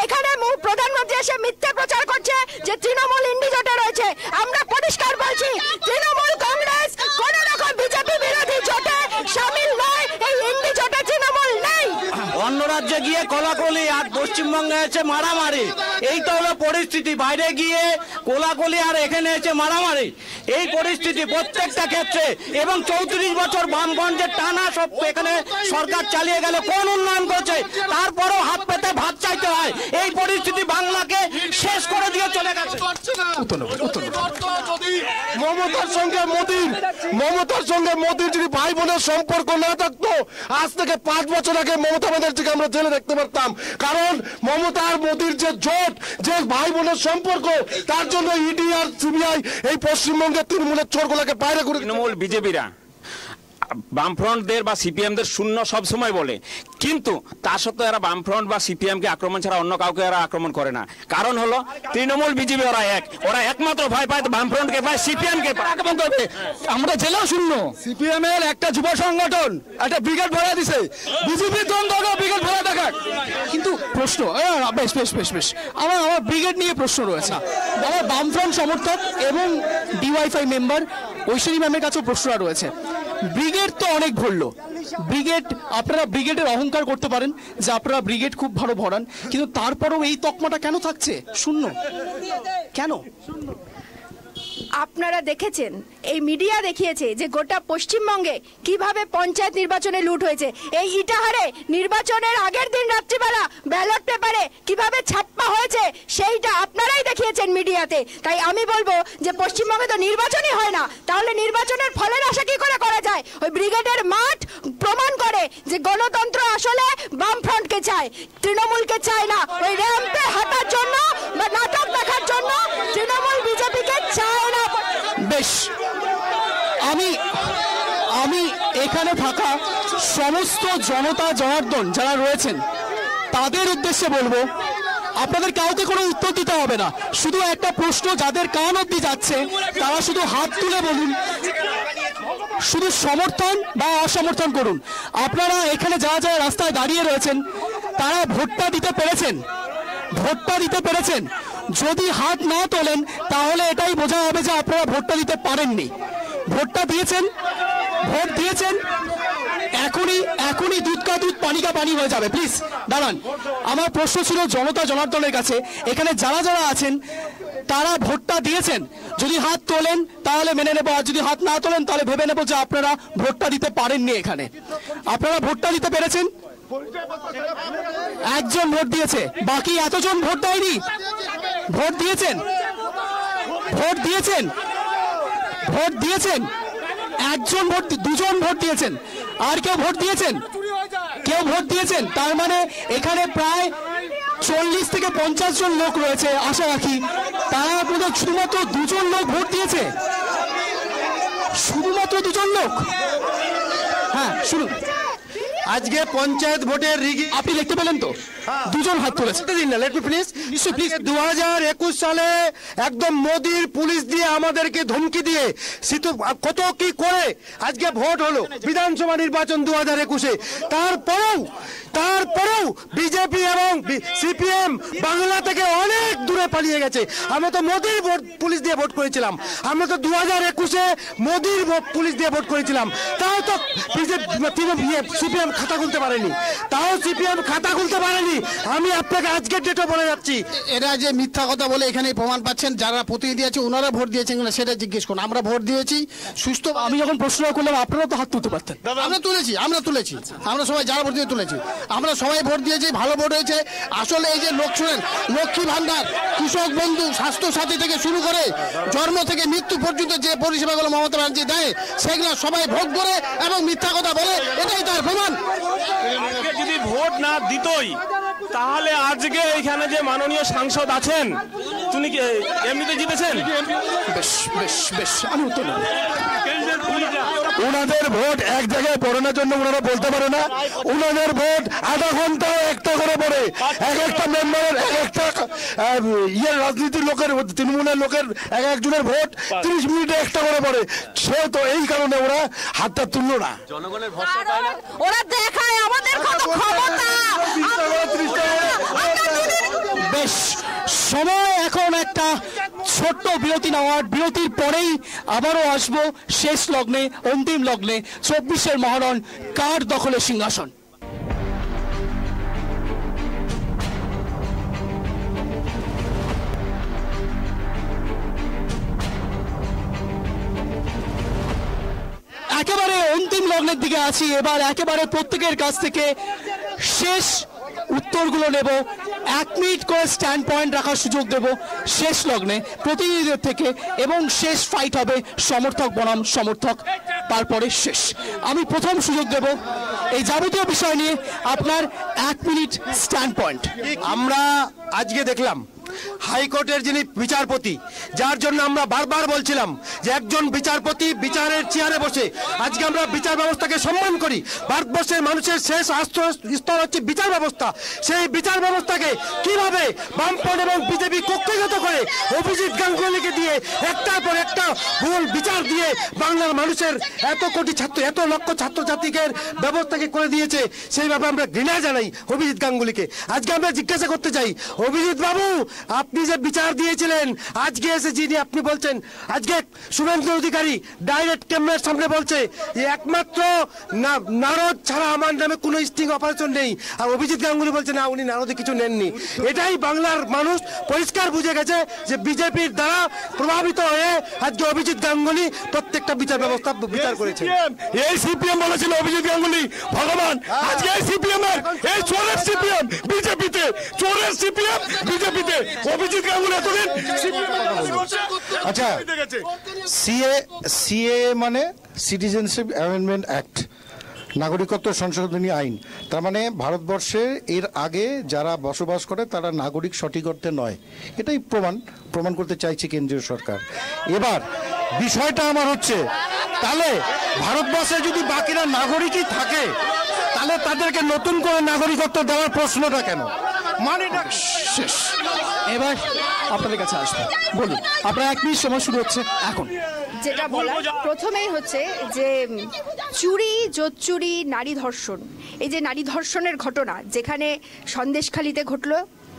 এখানে প্রধানমন্ত্রী এসে মিথ্যে প্রচার করছে যে তৃণমূল ইন্ডি জোটে রয়েছে। আমরা পরিষ্কার বলছি, তৃণমূল কংগ্রেস কোন রকম বিজেপি বিরোধী জোটে শামিল নয়। এই ইন্ডি জোটে তৃণমূল নেই। অন্য রাজ্যে গিয়ে কোলাকুলি, আর পশ্চিমবঙ্গে এসে মারামারি, এই তো হলো পরিস্থিতি। বাইরে গিয়ে কোলাকুলি আর এখানে এসে মারামারি, এই পরিস্থিতি প্রত্যেকটা ক্ষেত্রে। এবং 34 বছর বামগঞ্জের টানা সব এখানে সরকার চালিয়ে গেল, কোন উন্নয়ন করছে? তারপরও হাত পেতে ভাত চাইতে হয়। এই পরিস্থিতি বাংলাকে শেষ করে দিয়ে চলে গেছে। মমতার সঙ্গে মোদির যদি ভাই বোনের সম্পর্ক না থাকতো আজ থেকে 5 বছর আগে মমতা ব্যানার্জিকে আমরা জেলে দেখতে পারতাম। কারণ মমতা আর মোদির যে জোট, যে ভাই বোনের সম্পর্ক, তার জন্য ইডি আর সিবিআই এই পশ্চিমবঙ্গের তৃণমূলের চোরগুলোকে বাইরে করে তৃণমূল বিজেপিরা বামফ্রন্টদের বা সিপিএমদের শূন্য সব সময় বলে, কিন্তু তা সত্ত্বেও এরা বামফ্রন্ট বা সিপিএমকে আক্রমণ ছাড়া অন্য কাউকে এরা আক্রমণ করে না। কারণ হলো তৃণমূল বিজেপি ওরা একমাত্র ভয় পায় বামফ্রন্টকে পায়, সিপিএমকে আক্রমণ করবে। আমরা জেলাও শূন্য, সিপিএম এর একটা যুব সংগঠন একটা ব্রিগেড ভরা দিছে, বিজেপি ব্রিগেড ভরা দেখাক। কিন্তু প্রশ্ন বেশ বেশ বেশ বেশ আমার ব্রিগেড নিয়ে প্রশ্ন রয়েছে। আমার বামফ্রন্ট সমর্থক এবং ডিওয়াইফাই মেম্বার ঐশ্বরী ম্যামের কাছেও প্রশ্নটা রয়েছে। ব্রিগেড তো অনেক ভরলো, ব্রিগেড আপনারা ব্রিগেডের অহংকার করতে পারেন যে আপনারা ব্রিগেড খুব ভালো ভরান, কিন্তু তারপরেও এই তকমাটা কেন থাকছে শূন্য? কেন? আপনারা দেখেছেন, এই মিডিয়া দেখিয়েছে যে গোটা পশ্চিমবঙ্গে কিভাবে পঞ্চায়েত নির্বাচনে লুট হয়েছে। এই ইটাহারে নির্বাচনের আগের দিন রাত্রিবেলা ব্যালট পেপারে কিভাবে ছাপ্পা হয়েছে সেইটা আপনারাই দেখিয়েছেন মিডিয়াতে। তাই আমি বলবো যে পশ্চিমবঙ্গে তো নির্বাচনই হয় না, তাহলে নির্বাচনের ফলের আশা কি করে করা যায়? ওই ব্রিগেডের মাঠ প্রমাণ করে যে গণতন্ত্র আসলে বামফ্রন্টকে চায়, তৃণমূলকে চায় না। ওই র্যাম্পে হাঁটার জন্য বা নাটক দেখার জন্য তৃণমূল বিজেপিকে চায় না। বেশ, আমি এখানে থাকা সমস্ত জনতা জনার্দন যারা রয়েছেন তাদের উদ্দেশ্যে বলবো, আপনাদের কাউকে কোনো উত্তর দিতে হবে না। শুধু একটা প্রশ্ন, যাদের কান অব্দি যাচ্ছে তারা শুধু হাত তুলে বলুন, শুধু সমর্থন বা অসমর্থন করুন। আপনারা এখানে যারা যারা রাস্তায় দাঁড়িয়ে রয়েছেন তারা ভোটটা দিতে পেরেছেন, ভোটটা দিতে পেরেছেন। যদি হাত না তোলেন তাহলে এটাই বোঝা হবে যে আপনারা ভোটটা দিতে পারেননি। ভোটটা দিয়েছেন, ভোট দিয়েছেন, এখনই দুধ কা দুধ পানি কা পানি হয়ে যাবে। প্লিজ দাঁড়ান। আমার প্রশ্ন ছিল জনতা জনার্দনের কাছে, এখানে যারা যারা আছেন তারা ভোটটা দিয়েছেন। যদি হাত তোলেন তাহলে মেনে নেবো, আর যদি হাত না তোলেন তাহলে ভেবে নেবো যে আপনারা ভোটটা দিতে পারেননি। এখানে আপনারা ভোটটা দিতে পেরেছেন, একজন ভোট দিয়েছে, বাকি এতজন ভোট দেয়নি। ভোট দিয়েছেন, ভোট দিয়েছেন, ভোট দিয়েছেন, একজন ভোট, দুজন ভোট দিয়েছেন, আর কেউ ভোট দিয়েছেন? কেউ ভোট দিয়েছেন? তার মানে এখানে প্রায় 40 থেকে 50 জন লোক রয়েছে আশা রাখি, তারা মধ্যে শুধুমাত্র 2 জন লোক ভোট দিয়েছে, শুধুমাত্র 2 জন লোক। হ্যাঁ শুনুন, আজকে পঞ্চায়েত ভোটের রিগি আপনি দেখতে পেলেন তো? 2 জন হাত তুলেছে। দিন না, লেট মি প্লিজ। নিশ্চয়ই প্লিজ। 2021 সালে একদম মোদির পুলিশ দিয়ে আমাদেরকে ধমকি দিয়ে কত কি করে আজকে ভোট হলো বিধানসভা নির্বাচন 2021-এ। তারপরেও বিজেপি এবং সিপিএম বাংলা থেকে অনেক দূরে পালিয়ে গেছে। আমরা তো মোদির পুলিশ দিয়ে ভোট করেছিলাম, আমরা তো 2021-এ মোদির পুলিশ দিয়ে ভোট করেছিলাম। তাও তো সিপিএম খাতা খুলতে পারেনি, আমি আপনাকে আজকের ডেটও বলে যাচ্ছি। এরা যে মিথ্যা কথা বলে এখানে প্রমাণ পাচ্ছেন, যারা প্রতিনিধি আছে ওনারা ভোট দিয়েছেন কিনা সেটা জিজ্ঞেস করুন। আমরা ভোট দিয়েছি সুস্থ। আমি যখন প্রশ্ন করলাম আপনারা তো হাত তুলতে পারতেন। আমরা তুলেছি, আমরা সবাই যারা ভোট দিয়ে তুলেছি, আমরা সবাই ভোট দিয়েছি, ভালো ভোট হয়েছে। আসলে এই যে লোক শুনেন, লক্ষ্মী ভান্ডার, কৃষক বন্ধু, স্বাস্থ্য সাথী থেকে শুরু করে জন্ম থেকে মৃত্যু পর্যন্ত যে পরিষেবাগুলো মমতা ব্যানার্জি দেয় সেগুলো সবাই ভোট করে এবং মিথ্যা কথা বলে, এটাই তার প্রমাণ। যদি ভোট না দিতই তাহলে আজকে এখানে যে মাননীয় সাংসদ আছেন তিনি কি এমনিতে জিতেছেন? বেশ বেশ বেশ, আমি উত্তর দেব। ওনাদের ভোট এক জায়গায় পড়ানোর জন্য ওনারা বলতে পারে না। ওনাদের ভোট আধা ঘন্টা একটা করে পড়ে, এক একটা মেম্বারের এক একটা রাজনীতির লোকের, তৃণমূলের লোকের এক একজনের ভোট 30 মিনিটে একটা করে পড়ে। সে তো এই কারণে ওরা হাতটা তুললো না। জনগণের ভরসা পায় না, ওরা দেখায় আমাদের কত ক্ষমতা। বেশ, সময় এখন একটা ছোট্ট বিরতি নেওয়ার। বিরতির পরেই আবারও আসবো শেষ লগ্নে, অন্তিম লগ্নে, 24-এর মহরণ, কার দখলে সিংহাসন। একেবারে অন্তিম লগ্নের দিকে আছি। এবার একেবারে প্রত্যেকের কাছ থেকে শেষ উত্তরগুলো নেব, 1 মিনিট করে স্ট্যান্ড পয়েন্ট রাখার সুযোগ দেব শেষ লগ্নে প্রতিনিধিদের থেকে, এবং শেষ ফাইট হবে সমর্থক বনাম সমর্থক, তারপরে শেষ। আমি প্রথম সুযোগ দেব এই যাবতীয় বিষয় নিয়ে আপনার 1 মিনিট স্ট্যান্ড পয়েন্ট। আমরা আজকে দেখলাম হাইকোর্টের যিনি বিচারপতি, যার জন্য আমরা বারবার বলছিলাম যে একজন বিচারপতি বিচারের চেয়ারে বসে, আজকে আমরা বিচার ব্যবস্থাকে সম্মান করি। ভারতবর্ষের মানুষের শেষ স্তর হচ্ছে বিচার ব্যবস্থা। সেই বিচার ব্যবস্থাকে কিভাবে বামপন্থ এবং বিজেপি কক্ষিগত করে অভিজিৎ গাঙ্গুলিকে দিয়ে একটার পর একটা ভুল বিচার দিয়ে বাংলার মানুষের এত কোটি ছাত্র, এত লক্ষ ছাত্রছাত্রীকে ব্যবস্থাকে করে দিয়েছে, সেইভাবে আমরা ঘৃণা জানাই অভিজিৎ গাঙ্গুলিকে। আজকে আমরা জিজ্ঞাসা করতে চাই, অভিজিৎ বাবু, আপনি যে বিচার দিয়েছিলেন, আজকে এসে যিনি আপনি বলছেন, আজকে শুভেন্দু অধিকারী ডাইরেক্ট ক্যামেরার সামনে বলছে যে একমাত্র নারদ ছাড়া আমার নামে কোনো স্টিং অপারেশন নেই, আর অভিজিৎ গাঙ্গুলি বলছে না, উনি নারদে কিছু নেননি। এটাই বাংলার মানুষ পরিষ্কার বুঝে গেছে যে বিজেপির দ্বারা প্রভাবিত হয়ে আজকে অভিজিৎ গাঙ্গুলি প্রত্যেকটা বিচার ব্যবস্থা বিচার করেছে। এই সিপিএম বলেছিল অভিজিৎ গাঙ্গুলি ভগবান, আজকে এই সিপিএম এর, এই চোরের সিপিএম বিজেপিতে, চোরের সিপিএম বিজেপিতে, অভিজিৎ গাঙ্গুলি এতদিন। আচ্ছা, সিএ মানে সিটিজেনশিপ অ্যামেন্ডমেন্ট অ্যাক্ট, নাগরিকত্ব সংশোধনী আইন। তার মানে ভারতবর্ষে এর আগে যারা বসবাস করে তারা নাগরিক সঠিক অর্থে নয়, এটাই প্রমাণ করতে চাইছে কেন্দ্রীয় সরকার। এবার বিষয়টা আমার হচ্ছে, তাহলে ভারতবর্ষে যদি বাকিরা নাগরিকই থাকে, তাহলে তাদেরকে নতুন করে নাগরিকত্ব দেওয়ার প্রশ্নটা কেন? মানেটা শেষ। এবার আপনাদের কাছে আসবে, বলুন, আপনার 1 মিনিট সময় শুরু হচ্ছে এখন। যেটা বলার প্রথমেই হচ্ছে যে চুরি, জোচ্চুরি, নারী ধর্ষণ, এই যে নারী ধর্ষণের ঘটনা যেখানে সন্দেশখালিতে ঘটলো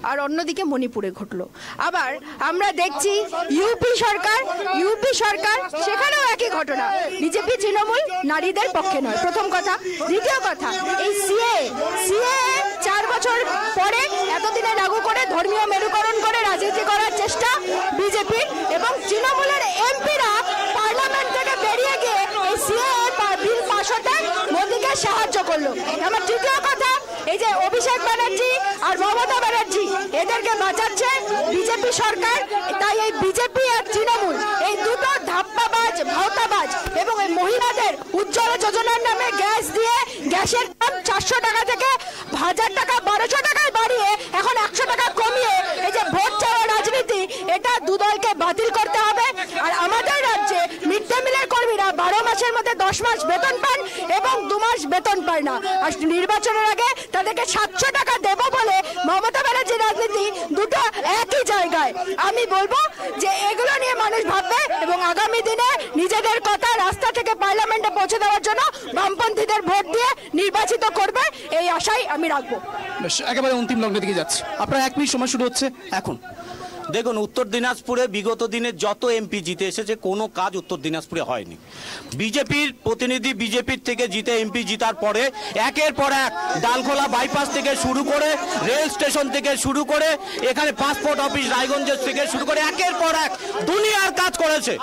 আর অন্যদিকে মণিপুরে ঘটলো, আবার আমরা দেখছি ইউপি সরকার সেখানেও একই ঘটনা। বিজেপি তৃণমূল নারীদের পক্ষে নয়, প্রথম কথা। দ্বিতীয় কথা, এই সিএ 4 বছর পরে এতদিনে লাগু করে ধর্মীয় মেরুকরণ করে রাজনীতি করার চেষ্টা বিজেপির, এবং তৃণমূলের এমপিরা পার্লামেন্ট থেকে বেরিয়ে গিয়ে এই সিএ বিল পাস হতে মোদীকে সাহায্য করলো। আমার তৃতীয় কথা, এই যে অভিষেক ব্যানার্জি আর মমতা ব্যানার্জি এদেরকে বাঁচাচ্ছে বিজেপি সরকার, তাই এই বিজেপি আর তৃণমূল এই দুটো ধাপ্পাবাজ, ভাওতাবাজ, এবং এই মহিলাদের উজ্জ্বলা যোজনার নামে গ্যাস দিয়ে গ্যাসের দাম 400 টাকা থেকে 1000 টাকা 1200 টাকায় বাড়িয়ে এখন 100 টাকা কমিয়ে এই যে ভোট চাওয়া রাজনীতি, এটা দুদলকে বাতিল করতে হবে। আর আমাদের রাজ্যে মিড ডে মিলের কর্মীরা 12 মাসের মধ্যে 10 মাস বেতন পান এবং 2 মাস বেতন পায় না, আর নির্বাচনের আগে তাদেরকে 700 টাকা দেব বলে মমতা ব্যানার্জির রাজনীতি দুটো একই জায়গায়। আমি বলবো যে এগুলো নিয়ে মানুষ ভাববে এবং আগামী দিনে নিজেদের কথা রাস্তা থেকে পার্লামেন্টে পৌঁছে দেওয়ার জন্য বামপন্থীদের ভোট দিয়ে নির্বাচিত করবে, এই আশাই আমি রাখবো। বেশ, একেবারে অন্তিম লগ্নের দিকে যাচ্ছে, আপনার 1 মিনিট সময় শুরু হচ্ছে এখন। দেখুন, উত্তর দিনাজপুরে বিগত দিনে যত এমপি জিতে এসেছে কোনো কাজ উত্তর দিনাজপুরে হয়নি। বিজেপির প্রতিনিধি বিজেপির থেকে জিতে এমপি জিতার পরে একের পর এক ডালখোলা বাইপাস থেকে শুরু করে, রেল স্টেশন থেকে শুরু করে, এখানে পাসপোর্ট অফিস রায়গঞ্জের থেকে শুরু করে একের পর এক দুনিয়ার কাজ করেছে।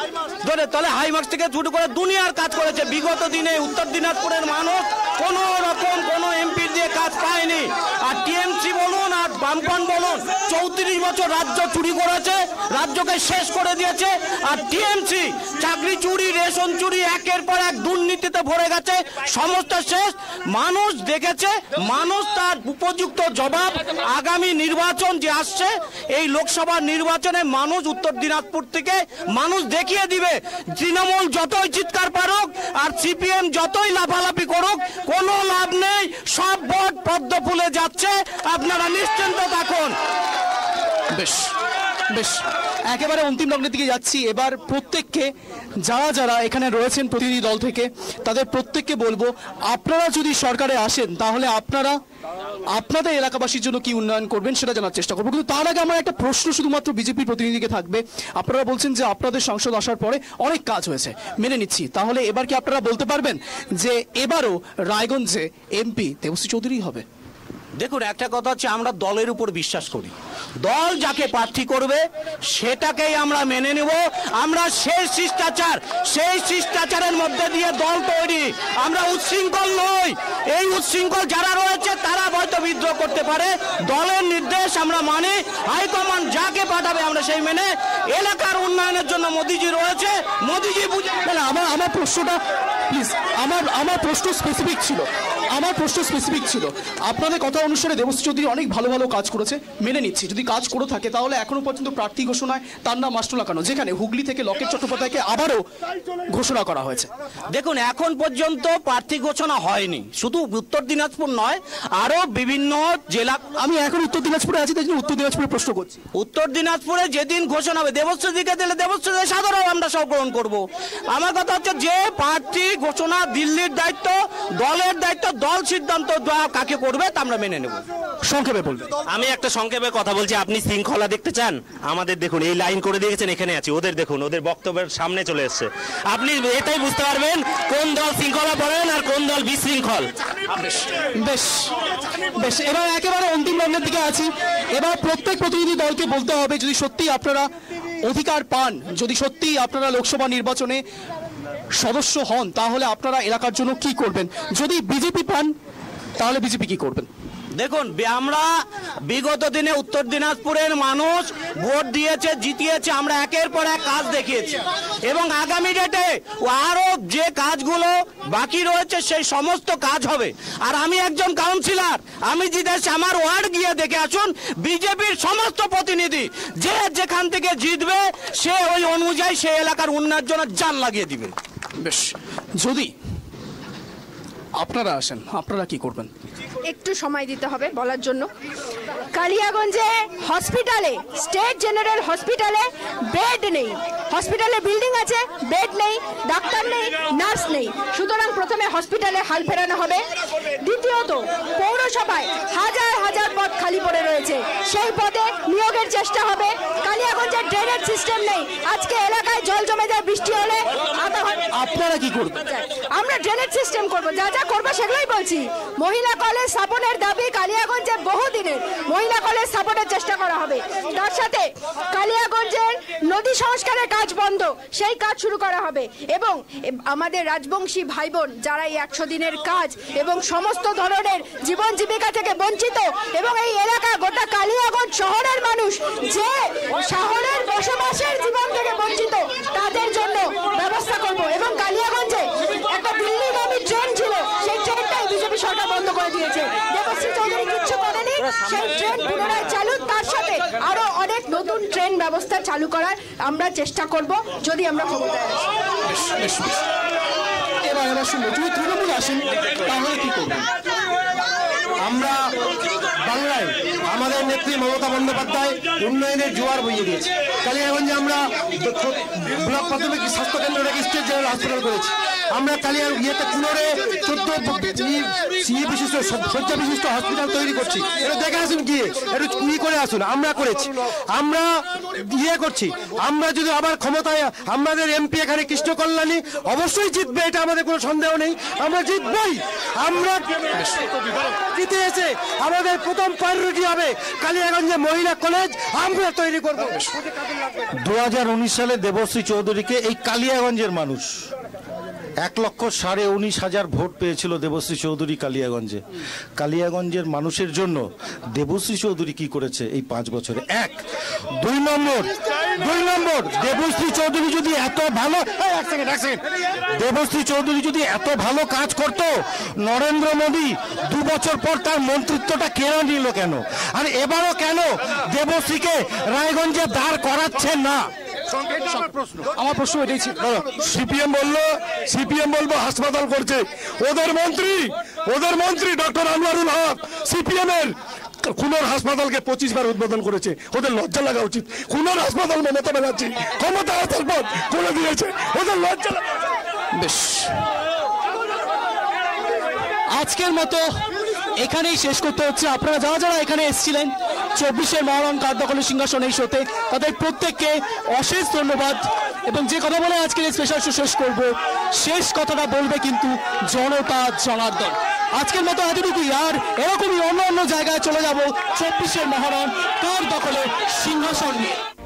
তাহলে হাইমার্কস থেকে শুরু করে দুনিয়ার কাজ করেছে। বিগত দিনে উত্তর দিনাজপুরের মানুষ কোনো রকম কোনো এমপি দিয়ে কাজ পায়নি। আর টিএমসি বলুন আর বামপন্থ বলুন, 34 বছর রাজ্য চুরি করেছে, রাজ্যকে শেষ করে দিয়েছে। আর টিএমসি চাকরি চুরি, রেশন চুরি, একের পর এক দুর্নীতিতে ভরে গেছে, সমস্ত শেষ। মানুষ দেখেছে, মানুষ তার উপযুক্ত জবাব আগামী নির্বাচন যে আসছে, এই লোকসভা নির্বাচনে মানুষ উত্তর দিনাজপুর থেকে মানুষ দেখিয়ে দিবে। তৃণমূল যতই চিৎকার পারুক আর সিপিএম যতই লাফালাফি করুক, কোনো লাভ নেই, সব ভোট পদ্ম ফুলে যাচ্ছে, আপনারা নিশ্চিন্ত থাকুন। বেশ বেশ, একেবারে অন্তিম লগ্নের দিকে যাচ্ছি। এবার প্রত্যেককে, যারা এখানে রয়েছেন প্রতিনিধি দল থেকে, তাদের প্রত্যেককে বলবো, আপনারা যদি সরকারে আসেন তাহলে আপনারা আপনাদের এলাকাবাসীর জন্য কি উন্নয়ন করবেন সেটা জানার চেষ্টা করবো। কিন্তু তার আগে আমার একটা প্রশ্ন শুধুমাত্র বিজেপির প্রতিনিধিকে থাকবে। আপনারা বলছেন যে আপনাদের সংসদ আসার পরে অনেক কাজ হয়েছে, মেনে নিচ্ছি, তাহলে এবার কি আপনারা বলতে পারবেন যে এবারও রায়গঞ্জে এমপি দেবশ্রী চৌধুরী হবে? দেখুন, একটা কথা হচ্ছে আমরা দলের উপর বিশ্বাস করি। দল যাকে প্রার্থী করবে সেটাকেই আমরা মেনে নেব। আমরা সেই শিষ্টাচারের মধ্যে দিয়ে দল তৈরি। আমরা উচ্ছৃঙ্খল নই। এই উচ্ছৃঙ্খল যারা রয়েছে তারা হয়তো বিদ্রোহ করতে পারে। দলের নির্দেশ আমরা মানি। হাইকমান্ড যাকে পাঠাবে আমরা সেই মেনে। এলাকার উন্নয়নের জন্য মোদিজি রয়েছে, মোদিজি বুঝে। আমার প্রশ্নটা প্লিজ, আমার প্রশ্ন স্পেসিফিক ছিল। আপনাদের কথা অনুসারে দেবশ্রী চৌধুরী অনেক ভালো ভালো কাজ করেছে, মেনে নিচ্ছি। যদি কাজ করে থাকে তাহলে এখনো পর্যন্ত প্রার্থী ঘোষণায় তার নাম মাস্টুলা কেন, যেখানে হুগলি থেকে লকেট চট্টোপাধ্যায়কে আবারও ঘোষণা করা হয়েছে? দেখুন, এখন পর্যন্ত প্রার্থী ঘোষণা হয়নি। শুধু উত্তর দিনাজপুর নয়, আরো বিভিন্ন জেলা। আমি এখন উত্তর দিনাজপুরে আছি, তাই জন্য উত্তর দিনাজপুরে প্রশ্ন করছি। উত্তর দিনাজপুরে যেদিন ঘোষণা হবে, দেবশ্রীকে দিলে দেবশ্রীকে সাধারণ আমরা সব গ্রহণ করব। আমার কথা হচ্ছে যে প্রার্থী ঘোষণা দিল্লির দায়িত্ব, দলের দায়িত্ব, দল সিদ্ধান্ত কাকে করবে তা আমরা মেনে নেব। সংক্ষেপে বলবেন। আমি একটা সংক্ষেপে কথা বলছি। আপনি শৃঙ্খলা দেখতে চান? আমাদের দেখুন, এই লাইন করে দিয়েছেন, এখানে আছি। ওদের দেখুন, ওদের বক্তব্যের সামনে চলে এসছে। আপনি এটাই বুঝতে পারবেন কোন দল শৃঙ্খলা পড়েন আর কোন দল বিশৃঙ্খল। বেশ, এবার একেবারে অন্তিম রাউন্ডের দিকে আছি। এবার প্রত্যেক প্রতিনিধি দলকে বলতে হবে, যদি সত্যি আপনারা অধিকার পান, যদি সত্যি আপনারা লোকসভা নির্বাচনে সদস্য হন, তাহলে আপনারা এলাকার জন্য কি করবেন? যদি বিজেপি পান তাহলে বিজেপি কি করবেন? দেখুন, আমরা বিগত দিনে উত্তর দিনাজপুরের মানুষ ভোট দিয়েছে, জিতিয়েছে। আমরা একের পর এক কাজ দেখিয়েছি এবং আগামী ডেটে আরো যে কাজগুলো বাকি রয়েছে সেই সমস্ত কাজ হবে। আর আমি একজন কাউন্সিলর, আমি জিতেছি, আমার ওয়ার্ড গিয়ে দেখে আসুন। বিজেপির সমস্ত প্রতিনিধি যে যেখান থেকে জিতবে সে ওই অনুযায়ী সেই এলাকার উন্নয়নের জন্য জান লাগিয়ে দিবে। বেশ, যদি আপনারা আসেন আপনারা কি করবেন? একটু সময় দিতে হবে বলার জন্য। কালিয়াগঞ্জে হসপিটালে, স্টেট জেনারেল হসপিটালে বেড নেই। হসপিটালে বিল্ডিং আছে, বেড নেই, ডাক্তার নেই, নার্স নেই। সুতরাং প্রথমে হসপিটালে হাল ফেরানো হবে। দ্বিতীয়ত, পৌরসভায় হাজার হাজার পদ খালি পড়ে রয়েছে, সেই পদে নিয়োগের চেষ্টা হবে। কালিয়াগঞ্জের ড্রেনেজ সিস্টেম নেই। আজকে এলাকায় জল জমে যায়, বৃষ্টি হলে আপনারা কি করবেন? আমরা ড্রেনেজ সিস্টেম করব, যা যা করবো সেগুলোই বলছি। মহিলা কলেজ স্থাপনের দাবি কালিয়াগঞ্জে বহুদিনের। মহিলা কলেজ স্থাপনের চেষ্টা করা হবে। তার সাথে কালিয়াগঞ্জের নদী সংস্কারের কাজ বন্ধ, সেই কাজ শুরু করা হবে। এবং আমাদের রাজবংশী ভাই বোন যারা এই 100 দিনের কাজ এবং সমস্ত ধরনের জীবন জীবিকা থেকে বঞ্চিত, এবং এই এলাকা গোটা কালিয়াগঞ্জ শহরের মানুষ যে শহরের বসবাসের জীবন থেকে বঞ্চিত, তাদের জন্য ব্যবস্থা করব। এবং কালিয়াগঞ্জে একটা দিল্লিগামী ট্রেন ছিল, সেই ট্রেনটাই বিজেপি সরকার বন্ধ করে দিয়েছে। দেবশ্রী চৌধুরী কিচ্ছু করেনি, সেই ট্রেন পুনরায় চালু। তার সাথে আরো অনেক নতুন ট্রেন ব্যবস্থা চালু করার আমরা চেষ্টা করব যদি আমরা ক্ষমতায় আসি। এবার শুনবো, যদি তৃণমূল আসেন তাহলে কি করবেন? আমরা বাংলায় আমাদের নেত্রী মমতা বন্দ্যোপাধ্যায় উন্নয়নের জোয়ার বইয়ে দিয়েছে। কালিয়াগঞ্জে আমরা ব্লক প্রাথমিক স্বাস্থ্য কেন্দ্রটাকে স্টেট জেনারেল হসপিটাল করেছি। আমরা কালিয়ার ইয়েতে কুনোরে 14 বিশিষ্ট শয্যা বিশিষ্ট হসপিটাল তৈরি করছি। এটা দেখে আসুন, গিয়ে একটু কি করে আসুন। আমরা করেছি, আমরা ইয়ে করছি। আমরা যদি আবার ক্ষমতায়, আমাদের এমপি এখানে কৃষ্ণ কল্যাণী অবশ্যই জিতবে, এটা আমাদের কোনো সন্দেহ নেই। আমরা জিতবই। আমরা জিতে এসে আমাদের প্রথম প্রায়োরিটি হবে কালিয়াগঞ্জে মহিলা কলেজ আমরা তৈরি করবো। 2019 সালে দেবশ্রী চৌধুরীকে এই কালিয়াগঞ্জের মানুষ 1,19,500 ভোট পেয়েছিল দেবশ্রী চৌধুরী কালিয়াগঞ্জে। কালিয়াগঞ্জের মানুষের জন্য দেবশ্রী চৌধুরী কি করেছে এই 5 বছরে? 1 2 নম্বর দেবশ্রী চৌধুরী যদি এত ভালো দেবশ্রী চৌধুরী যদি এত ভালো কাজ করত, নরেন্দ্র মোদী 2 বছর পর তার মন্ত্রিত্বটা কেড়ে নিল কেন? আর এবারও কেন দেবশ্রীকে রায়গঞ্জে দাঁড় করাচ্ছেন না? আমার প্রশ্ন এটাই ছিল। সিপিএম বলবো হাসপাতাল করছে। ওদের মন্ত্রী ডক্টর আনোয়ারুল হক সিপিএম এর খুনোর হাসপাতালকে 25 বার উদ্বোধন করেছে। ওদের লজ্জা লাগা উচিত। খুনোর হাসপাতাল মমতা ব্যানার্জি ক্ষমতা আসার পর করে দিয়েছে, ওদের লজ্জা লাগা। বেশ, আজকের মতো এখানেই শেষ করতে হচ্ছে। আপনারা যারা যারা এখানে এসেছিলেন 24 মহারণ কার্যকরী সিংহাসন এই শোতে, তাদের প্রত্যেককে অশেষ ধন্যবাদ। এবং যে কথা বলে আজকের এই স্পেশাল শো শেষ করব, শেষ কথাটা বলবে কিন্তু জনতা জনার্দন। আজকের মতো এতটুকুই, আর এরকমই অন্য অন্য জায়গায় চলে যাব 24 মহরণ কার দখলে সিংহাসন নিয়ে।